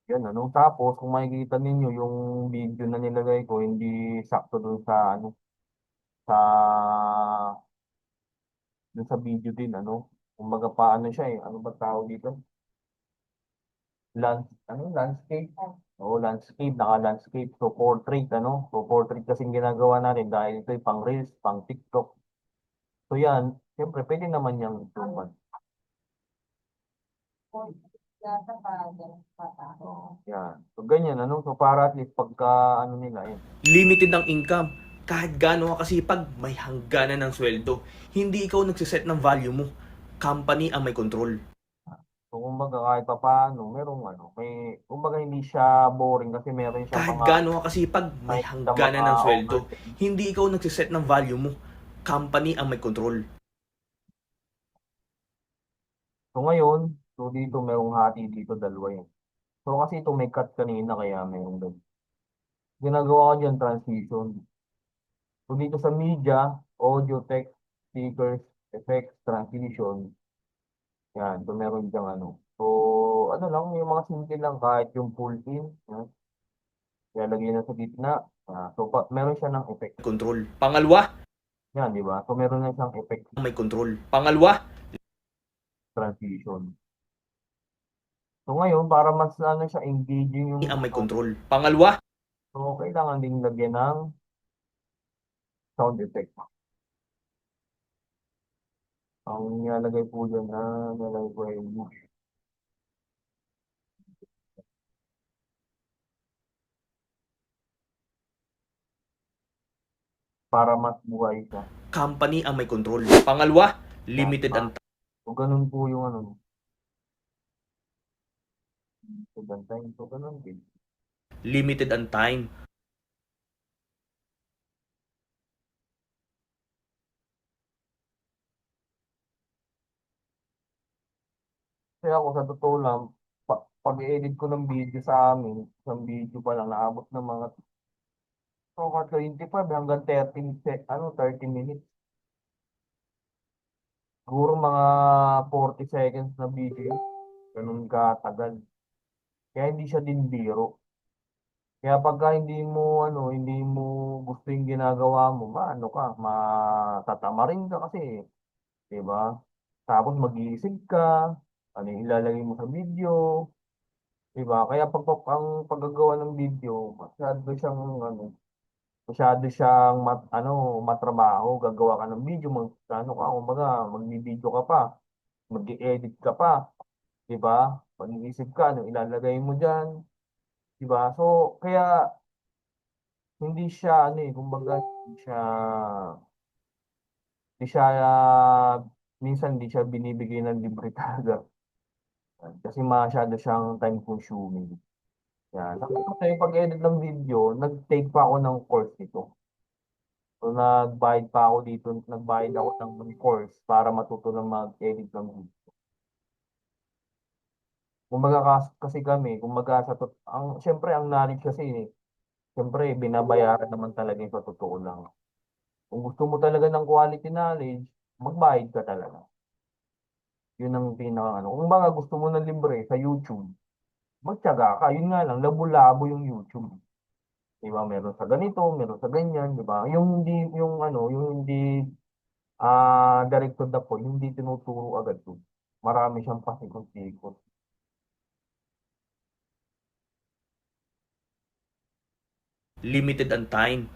Yan, Tapos, kung makikita ninyo yung video na nilagay ko, hindi sakto sa, dun sa video din, Kumbaga paano siya eh, ano ba tawag dito? Landscape? Oo, landscape, naka-landscape. So, portrait, So, portrait kasing ginagawa natin dahil ito ay pang Reels, pang TikTok. So, yan, siyempre, pwede naman yung improvement. Yan. So, ganyan, So, para at least pagka, nila, yan. Limited ang income. Kahit gaano ka kasipag, may hangganan ng sweldo. Hindi ikaw nagsiset ng value mo. Company ang may control. So, kumbaga, kahit pa paano, kumbaga, hindi siya boring kasi meron siyang Kahit mga, gaano ka kasipag, may hangganan ng sweldo. overtime. Hindi ikaw nagsiset ng value mo. Company ang may control. So, ngayon, dito merong hati dito, dalawa yan. So, kasi ito may cut kanina, kaya merong ganun. Ginagawa ko dyan, transition. So, dito sa media, audio, text, speakers, effects, transition, yan. So, meron dyang So, lang, yung mga simple lang, kahit yung pull in, yan. Ilalagay na sa gitna. Meron siya ng effect. Control. Pangalawa, Yan, di ba? So, meron na siyang effect ang may control. Pangalawa, transition. So, ngayon, para mas siya, engaging yung ang may control. Pangalawa, so, kailangan ding lagyan ng sound effect. Ang nilalagay po dyan nilagay ko ay para mas buhay siya. company ang may control. Pangalawa, limited ang So, ganun po yung So, time. So, ganun din. limited ang time. Kaya ako sa totoo lang, pag-edit ko ng video sa amin, isang video pa lang, naabot ng mga 25 hanggang 30 minutes. Siguro mga 40 seconds na video yun. Ganun katagal. Kaya hindi siya din biro. Kaya pagka hindi mo gusto yung ginagawa mo, maano ka, matatamarin ka kasi, 'di ba? Tapos mag-iisip ka, ano yung ilalagay mo sa video, 'di ba? Kaya ang paggagawa ng video, matrabaho, gagawa ka ng video, kumbaga, magbi-video ka pa, mag-edit ka pa, 'di ba? Mag-iisip ka, ano ilalagay mo diyan, 'di ba? So, kaya hindi siya kumbaga hindi siya minsan hindi siya binibigay ng libre talaga. Kasi masyado siyang time consuming. Yan. Tapos yung pag-edit ng video, nag-take pa ako ng course nito. So nagbayad ako ng course para matuto ng mag-edit ng video. Kumbaga kasi kami, kumbaga syempre ang knowledge kasi syempre binabayaran naman talaga yung sa totoo lang. Kung gusto mo talaga ng quality knowledge, magbayad ka talaga. Yun ang Kung baga gusto mo ng libre sa YouTube, magtiyaga ka. Yun nga lang, labo-labo yung YouTube. Di ba? Meron sa ganito, meron sa ganyan, di ba? Yung hindi direct to the point, hindi tinuturo agad yun. Marami siyang pasikot-sikot. Limited ang time.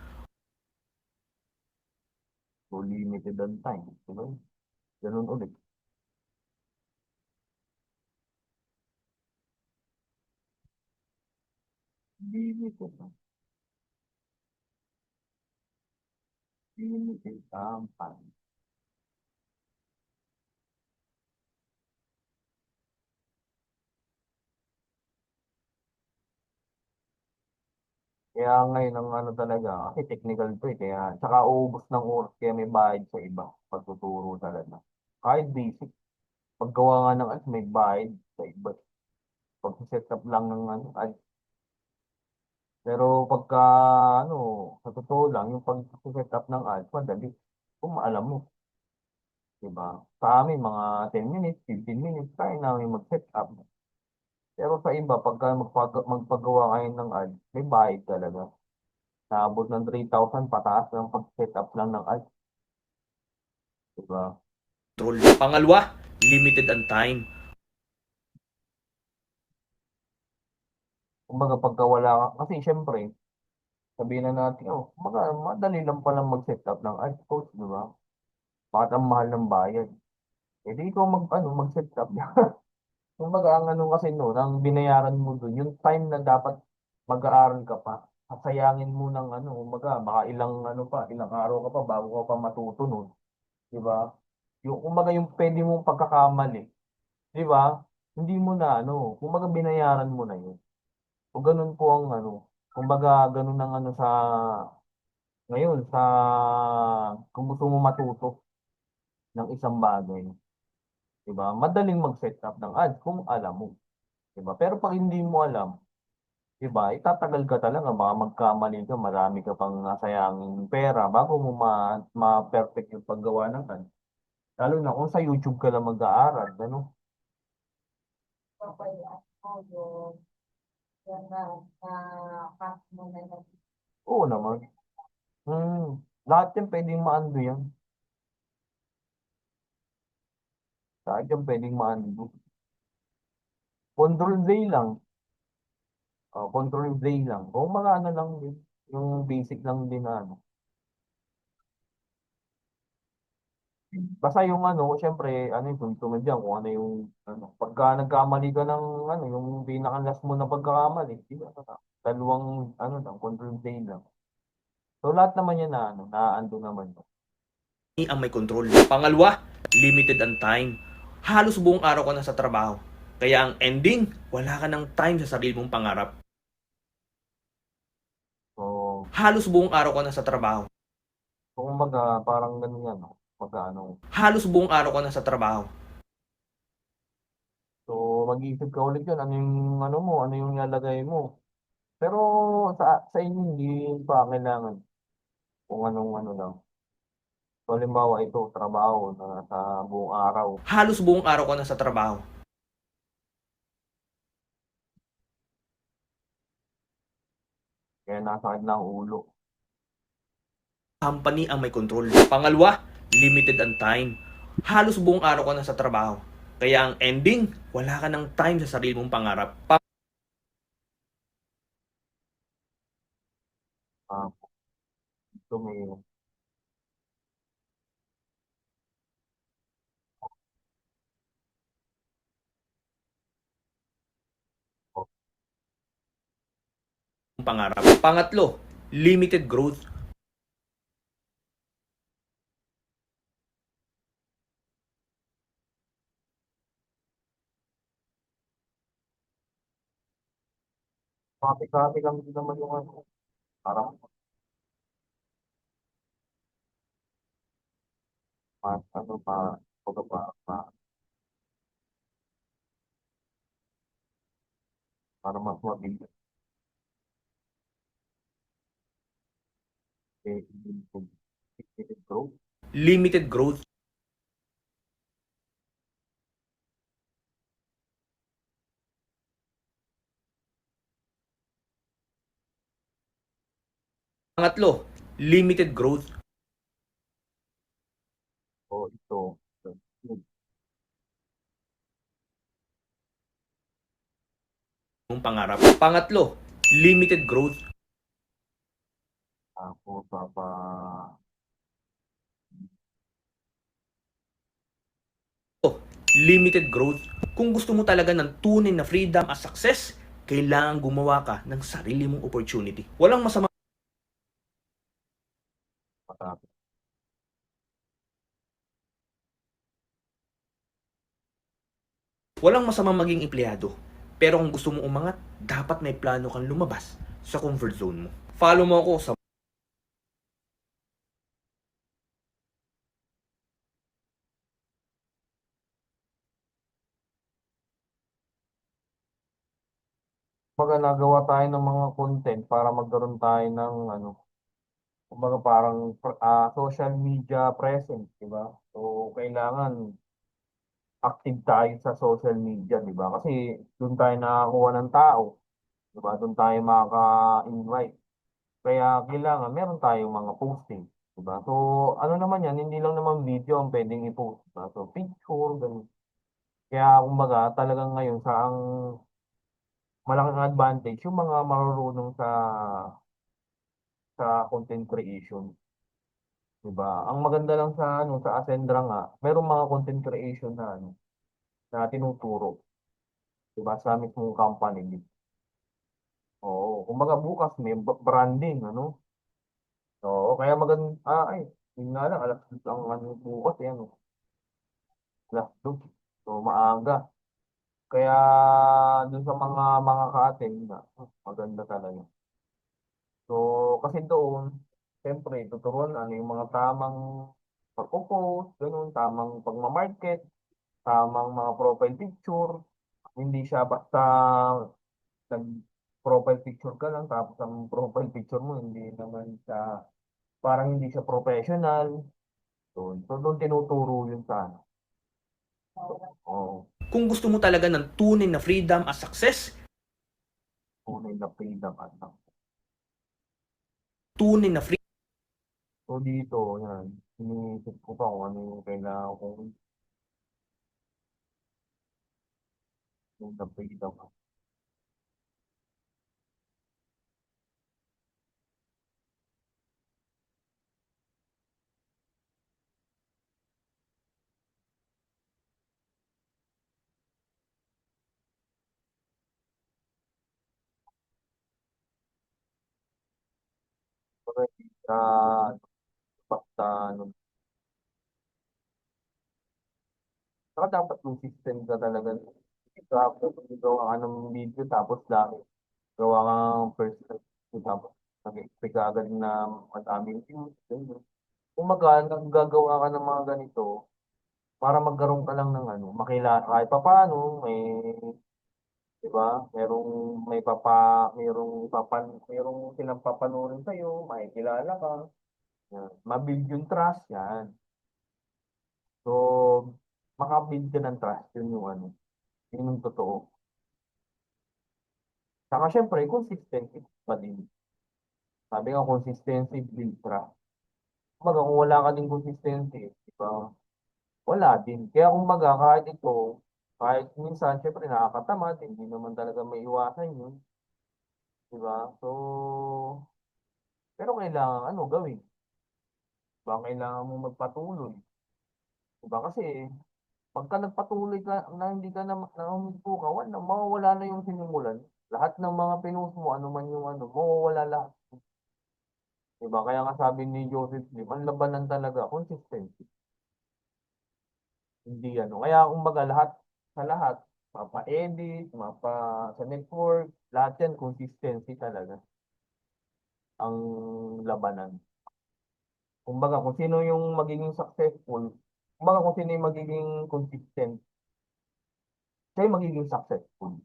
So, limited ang time. Di ba? Ganun ulit. Limited ang limited ang time. Kaya ngayon ang talaga, kasi technical to eh. Kaya, tsaka uubos ng oras kaya may bayad sa iba. Pagtuturo talaga. Kahit basic, paggawa nga ng ads, may bayad sa iba. Pag-set up lang ng ads. Pero pagka, ano, sa totoo lang, yung pag-set up ng ads, madali. Kung alam mo, di ba? Sa amin, mga 10 minutes, 15 minutes, kaya namin mag-set up. Pero sa iba, pagka magpagawa kayo ng ads, may bayad talaga. Naabot ng 3,000 pataas ng pag-set up lang ng ads. Di ba? Control. Pangalawa, limited ang time. Kumbaga pagka wala ka, kasi syempre, sabihin na natin, kumbaga, madali lang palang mag-set up ng ads coach, di ba? Bakit ang mahal ng bayad? Eh di ikaw mag-set up. Kumbaga, ang kasi no, ang binayaran mo doon, yung time na dapat mag-aaral ka pa, sasayangin mo ng kumbaga, baka ilang araw ka pa bago ka pa matuto nun, di ba? Kumbaga, yung pwede mong pagkakamali, di ba? Hindi mo na kumbaga binayaran mo na yun. O ganun po ang kumbaga ganun ang ngayon kung gusto mo matuto ng isang bagay, 'di ba? Madaling mag-set up ng ads kung alam mo, 'di ba? Pero pag hindi mo alam, 'di ba? Itatagal ka talaga, baka magkamali ka, marami ka pang nasayangin pera bago mo ma-perfect yung paggawa ng ads. Lalo na kung sa YouTube ka lang mag-aaral, ano? Oo naman. Lahat yan pwedeng ma-undo yan. Lahat yan pwedeng ma-undo. Control Z lang. Control Z lang. O mga lang din. Yung basic lang din na Basta yung syempre, yung tuntungan dyan, kung ano yung, pagka nagkamali ka ng, yung pinaka-last mo na pagkakamali, di ba? Dalawang, control Z lang. So, lahat naman yan na-undo naman. Ang may control. Pangalawa, limited ang time. Halos buong araw ka na sa trabaho. Kaya ang ending, wala ka ng time sa sarili mong pangarap. So, Halos buong araw ka na sa trabaho. kumbaga, parang ganun yan, Pagka Halos buong araw ka na sa trabaho. So, mag-iisip ka ulit yun, ano yung ano mo, ano yung ilalagay mo. Pero sa inyo, hindi pa kailangan kung anong ano lang. So, halimbawa ito, trabaho na sa buong araw. Halos buong araw ka na sa trabaho. Kaya nasakit na ang ulo. Company ang may control. Pangalawa, limited ang time. Halos buong araw ka na sa trabaho. Kaya ang ending, wala ka ng time sa sarili mong pangarap. Ah, ito may Pangarap. Pangatlo, limited growth. kati-kati lang din naman yung ano. Parang mas ano pa, para mas mabilis. Eh, limited growth. Limited growth. Pangatlo, limited growth So, ito. Yun. ng pangarap. Pangatlo, limited growth. Ako, Limited growth. Kung gusto mo talaga ng tunay na freedom at success, kailangan gumawa ka ng sarili mong opportunity. papatapos. Walang masamang maging empleyado. Pero kung gusto mo umangat, dapat may plano kang lumabas sa comfort zone mo. Follow mo ako sa Kumbaga nagawa tayo ng mga content para magkaroon tayo ng ano, kumbaga parang social media presence, di ba? So, kailangan active tayo sa social media, di ba? Kasi doon tayo nakakuha ng tao, di ba? Doon tayo makaka-invite. Kaya kailangan meron tayong mga posting, di ba? So, ano naman yan, hindi lang naman video ang pwedeng i-post, di ba? So, picture, ganun. Kaya kumbaga talagang ngayon sa ang malaking advantage yung mga marurunong sa content creation, 'di ba? Ang maganda lang sa ano sa Ascendra nga, merong mga content creation na ano na tinuturo, 'di ba? Sa mismong company. Oo, kumbaga bukas may branding ano. Oo, kaya maganda ay, yun nga lang alas 2 ang ano bukas yan, alas 2. So maaga. Kaya dun sa mga ka-attend na maganda talaga. So, kasi doon, siyempre, tuturuan ano yung mga tamang pagpo-post, ganun, tamang pagmamarket, tamang mga profile picture. Hindi siya basta nag-profile picture ka lang, tapos ang profile picture mo, hindi naman siya, parang hindi siya professional. So doon tinuturo yun sa ano. Oo, kung gusto mo talaga ng tunay na freedom at success, tunay na freedom at tunay na freedom so dito, yan, iniisip ko pa kung ano yung kailangan kong tunay na freedom. Ah, basta ano, saka dapat yung system ka talaga. Tapos gawa ka ng video tapos lang gawa ka ng first step tapos nag-expect ka agad na madaming views. Ganyan. Kung maga, naggagawa ka ng mga ganito, para magkaroon ka lang ng ano, kahit papaano, may, di ba, merong silang papanurin sa'yo, makikilala ka, yan. Mabuild yung trust, yan. So, makabuild ka ng trust, yun yung ano, yun yung totoo. Saka syempre, consistency pa din. Sabi nga, consistency build trust. Kumbaga, kung wala ka din consistency, di ba, wala din. Kaya kumbaga, kahit minsan, syempre nakakatamad, hindi naman talaga may iwasan yun. Di ba? So, pero kailangan ano gawin? Diba? Kailangan mo magpatuloy. Di ba? Kasi, pagka nagpatuloy ka na hindi ka na huminto ka, mawawala na yung sinimulan. Lahat ng mga pinost mo, ano man yung ano, mawawala lahat. Di ba? Kaya nga sabi ni Joseph Slim, ang labanan talaga, consistency. Hindi ano. Kaya kumbaga lahat, mapa-edit, sa network, lahat yan, consistency talaga ang labanan. Kumbaga kung sino yung magiging successful, kumbaga kung sino yung magiging consistent, siya yung magiging successful.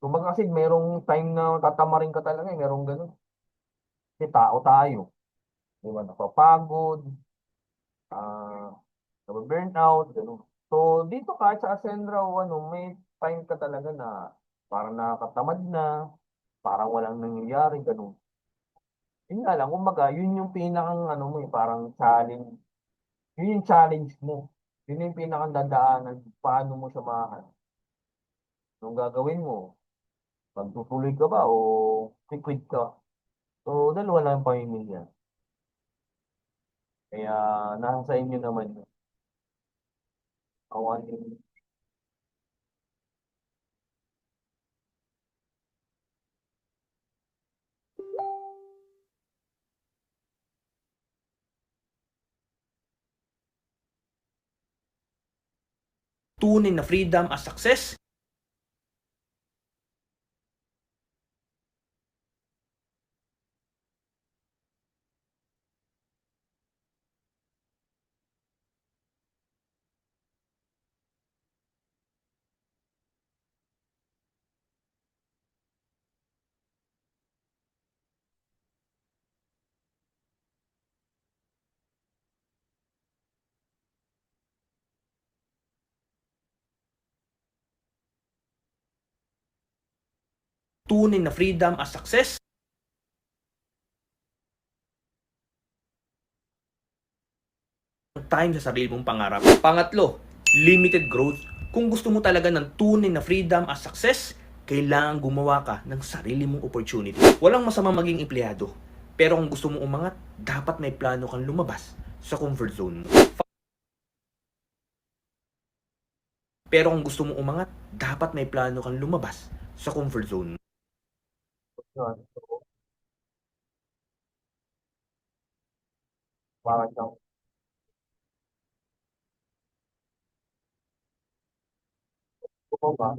Kumbaga kasi merong time na tatamarin ka talaga, merong ganun. Kasi tao tayo, di ba? Napapagod, ah, nababurnout, ganun. So, dito kahit sa Ascendra o ano, may time ka talaga na parang nakakatamad na, parang walang nangyayari, ganun. Yun nga lang, kumbaga, yun yung pinakang ano mo, parang challenge. Yun yung challenge mo. Yun yung pinakang dadaanan, paano mo siya mahan. Anong gagawin mo? Magtutuloy ka ba o quit ka? So, dalawa lang yung pamimilya. Kaya, nasa sa inyo naman yun. Awan yung Tunay na freedom as success. Tunay na freedom as success. Time sa sarili mong pangarap. Pangatlo, limited growth. Kung gusto mo talaga ng tunay na freedom as success, kailangan gumawa ka ng sarili mong opportunity. Walang masama maging empleyado. Pero kung gusto mo umangat, dapat may plano kang lumabas sa comfort zone mo. Pero kung gusto mo umangat, dapat may plano kang lumabas sa comfort zone mo. yun. So, parang siyang, ano ba?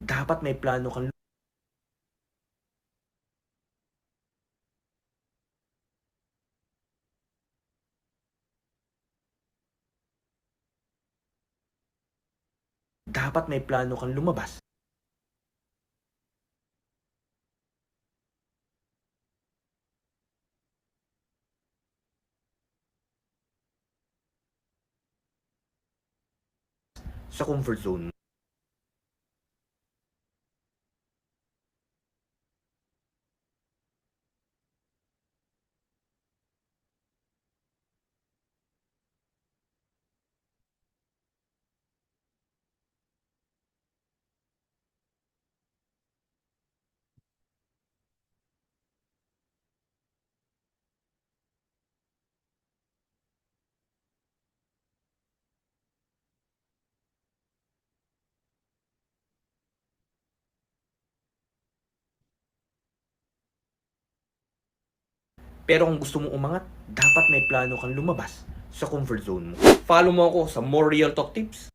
Dapat may plano kang lumabas sa comfort zone mo. Pero kung gusto mo umangat, dapat may plano kang lumabas sa comfort zone mo. Follow mo ako sa more real talk tips.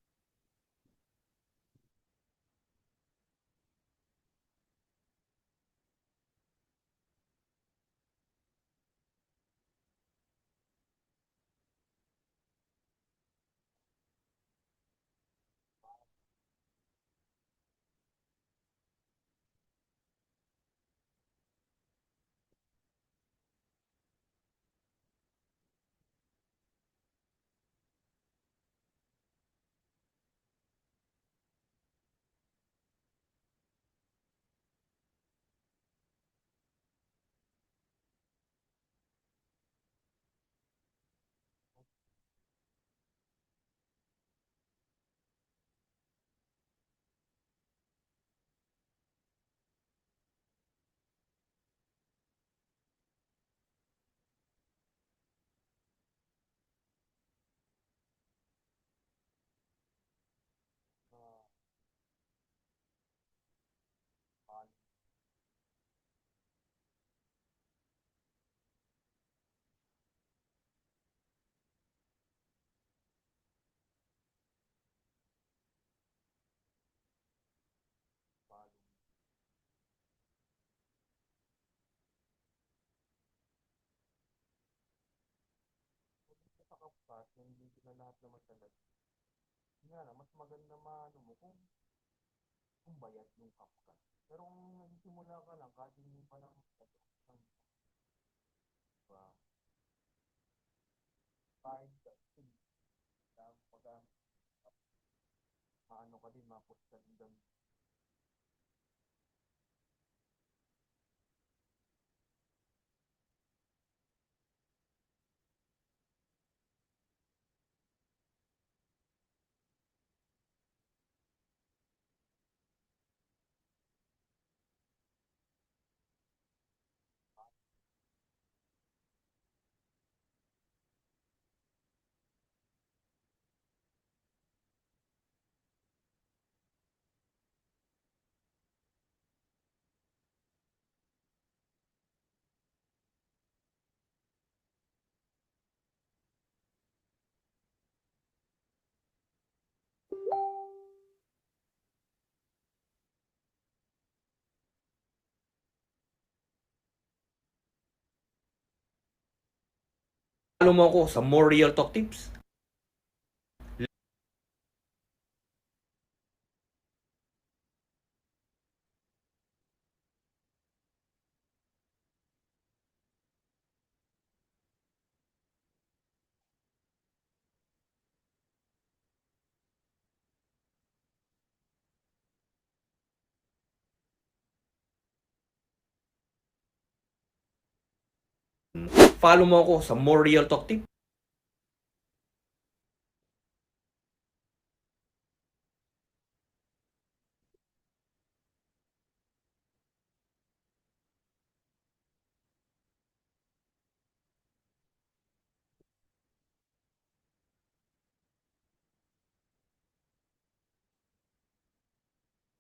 Tapos yung video na lahat naman talaga. Yun nga lang, mas maganda maano mo kung bayad yung CapCut. Pero kung nagsimula ka lang, kahit hindi pa lang diba? Kahit pag maano ka din, mapos ka din doon. Follow mo ako sa more real talk tips. Follow mo ako sa more real talk tips.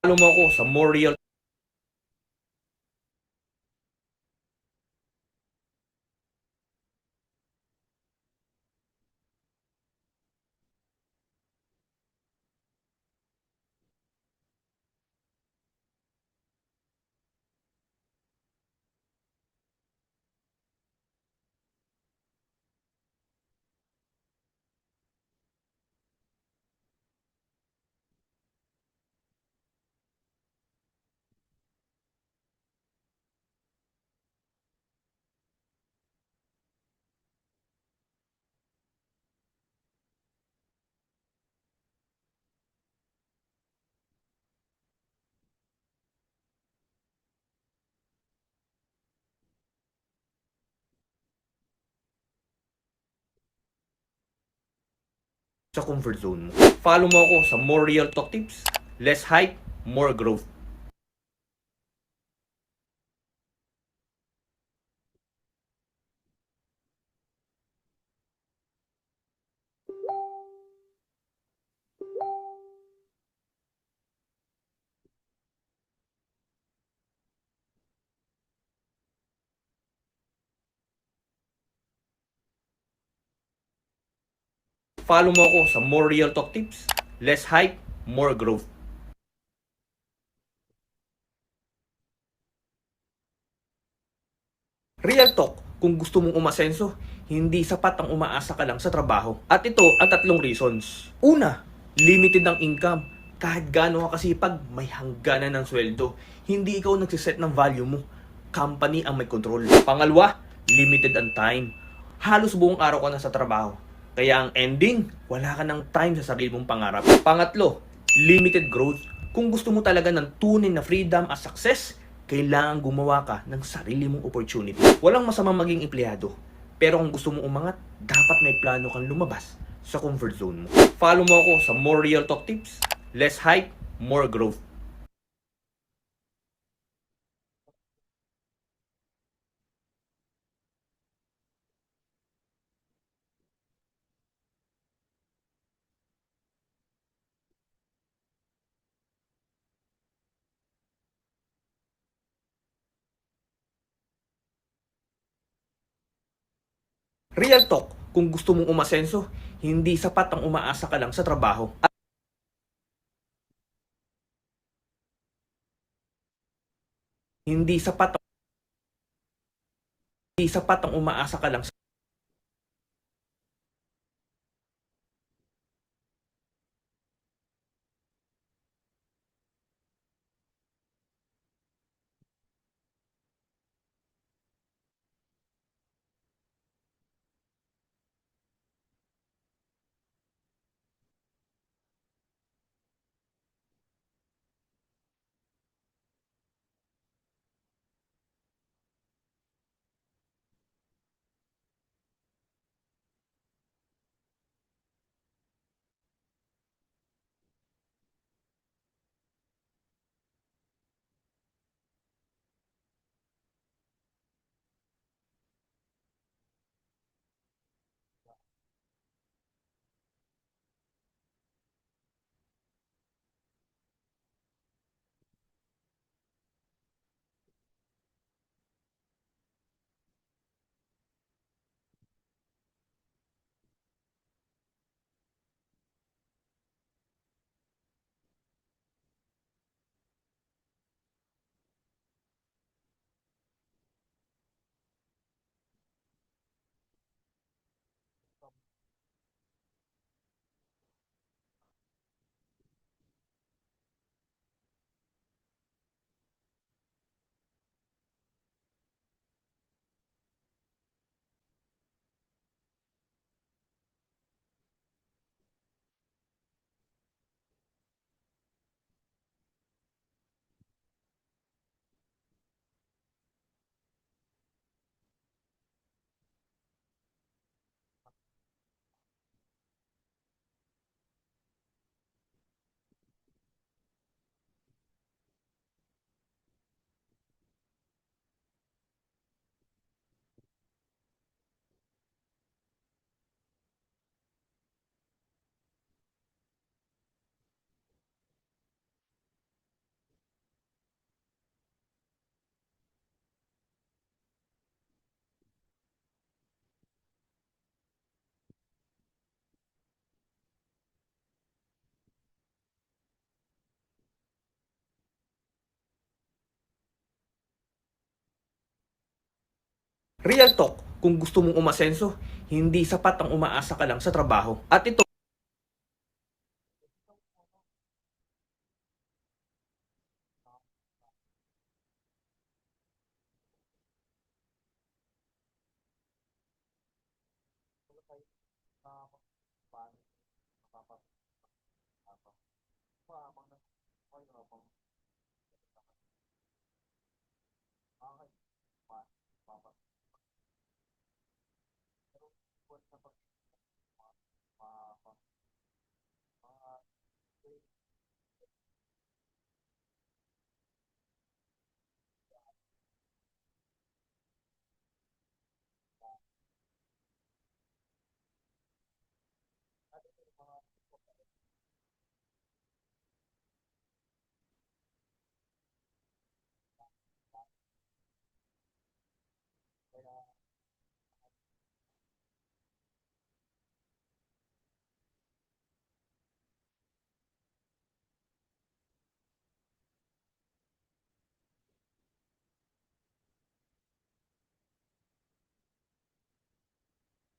Follow mo ako sa more real. Sa comfort zone mo. Follow mo ako sa more real talk tips. Less hype, more growth. Follow mo ako sa more real talk tips. Less hype, more growth. Real talk, kung gusto mong umasenso, hindi sapat ang umaasa ka lang sa trabaho. At ito ang tatlong reasons. Una, limited ang income. Kahit gaano ka kasipag, may hangganan ng sweldo. Hindi ikaw nagsiset ng value mo. Company ang may control. Pangalawa, limited ang time. Halos buong araw ka na sa trabaho. Kaya ang ending, wala ka ng time sa sarili mong pangarap. Pangatlo, limited growth. Kung gusto mo talaga ng tunay na freedom at success, kailangan gumawa ka ng sarili mong opportunity. Walang masamang maging empleyado. Pero kung gusto mong umangat, dapat may plano kang lumabas sa comfort zone mo. Follow mo ako sa more real talk tips. Less hype, more growth. Real talk, kung gusto mong umasenso, hindi sapat ang umaasa ka lang sa trabaho. At hindi sapat hindi sapat ang umaasa ka lang Real talk, kung gusto mong umasenso, hindi sapat ang umaasa ka lang sa trabaho. At ito,